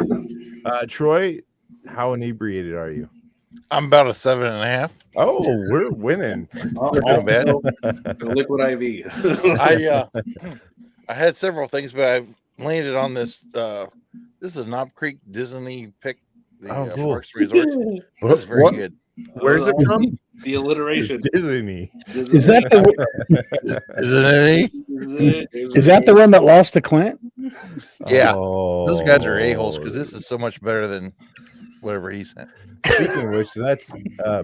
Troy, how inebriated are you? I'm about a 7.5. Oh, we're winning. Not bad. Liquid IV. I had several things, but I landed on this. This is a Knob Creek Disney pick. The cool. Parks and Resorts. This is very What? good. Where's it from? The alliteration. Disney. Is that the Isn't it? is that the one that lost to Clint? Yeah. Oh. Those guys are a-holes because this is so much better than whatever he sent. Speaking of which, that's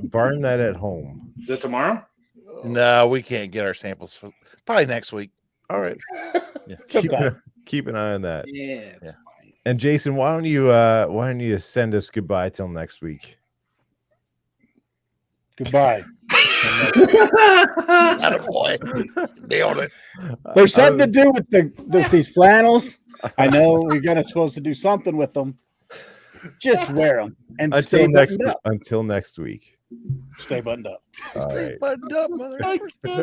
barn that at home. Is it tomorrow? No, we can't get our samples. Probably next week. All right. Yeah. Sometime. Keep an eye on that. Yeah, it's fine. And Jason, why don't you send us goodbye till next week? Goodbye. Attaboy. Nailed it. There's something to do with these flannels. I know we're gonna supposed to do something with them. Just wear them and stay buttoned up. Until next week. Stay buttoned up. All Stay right. buttoned up, motherfucker.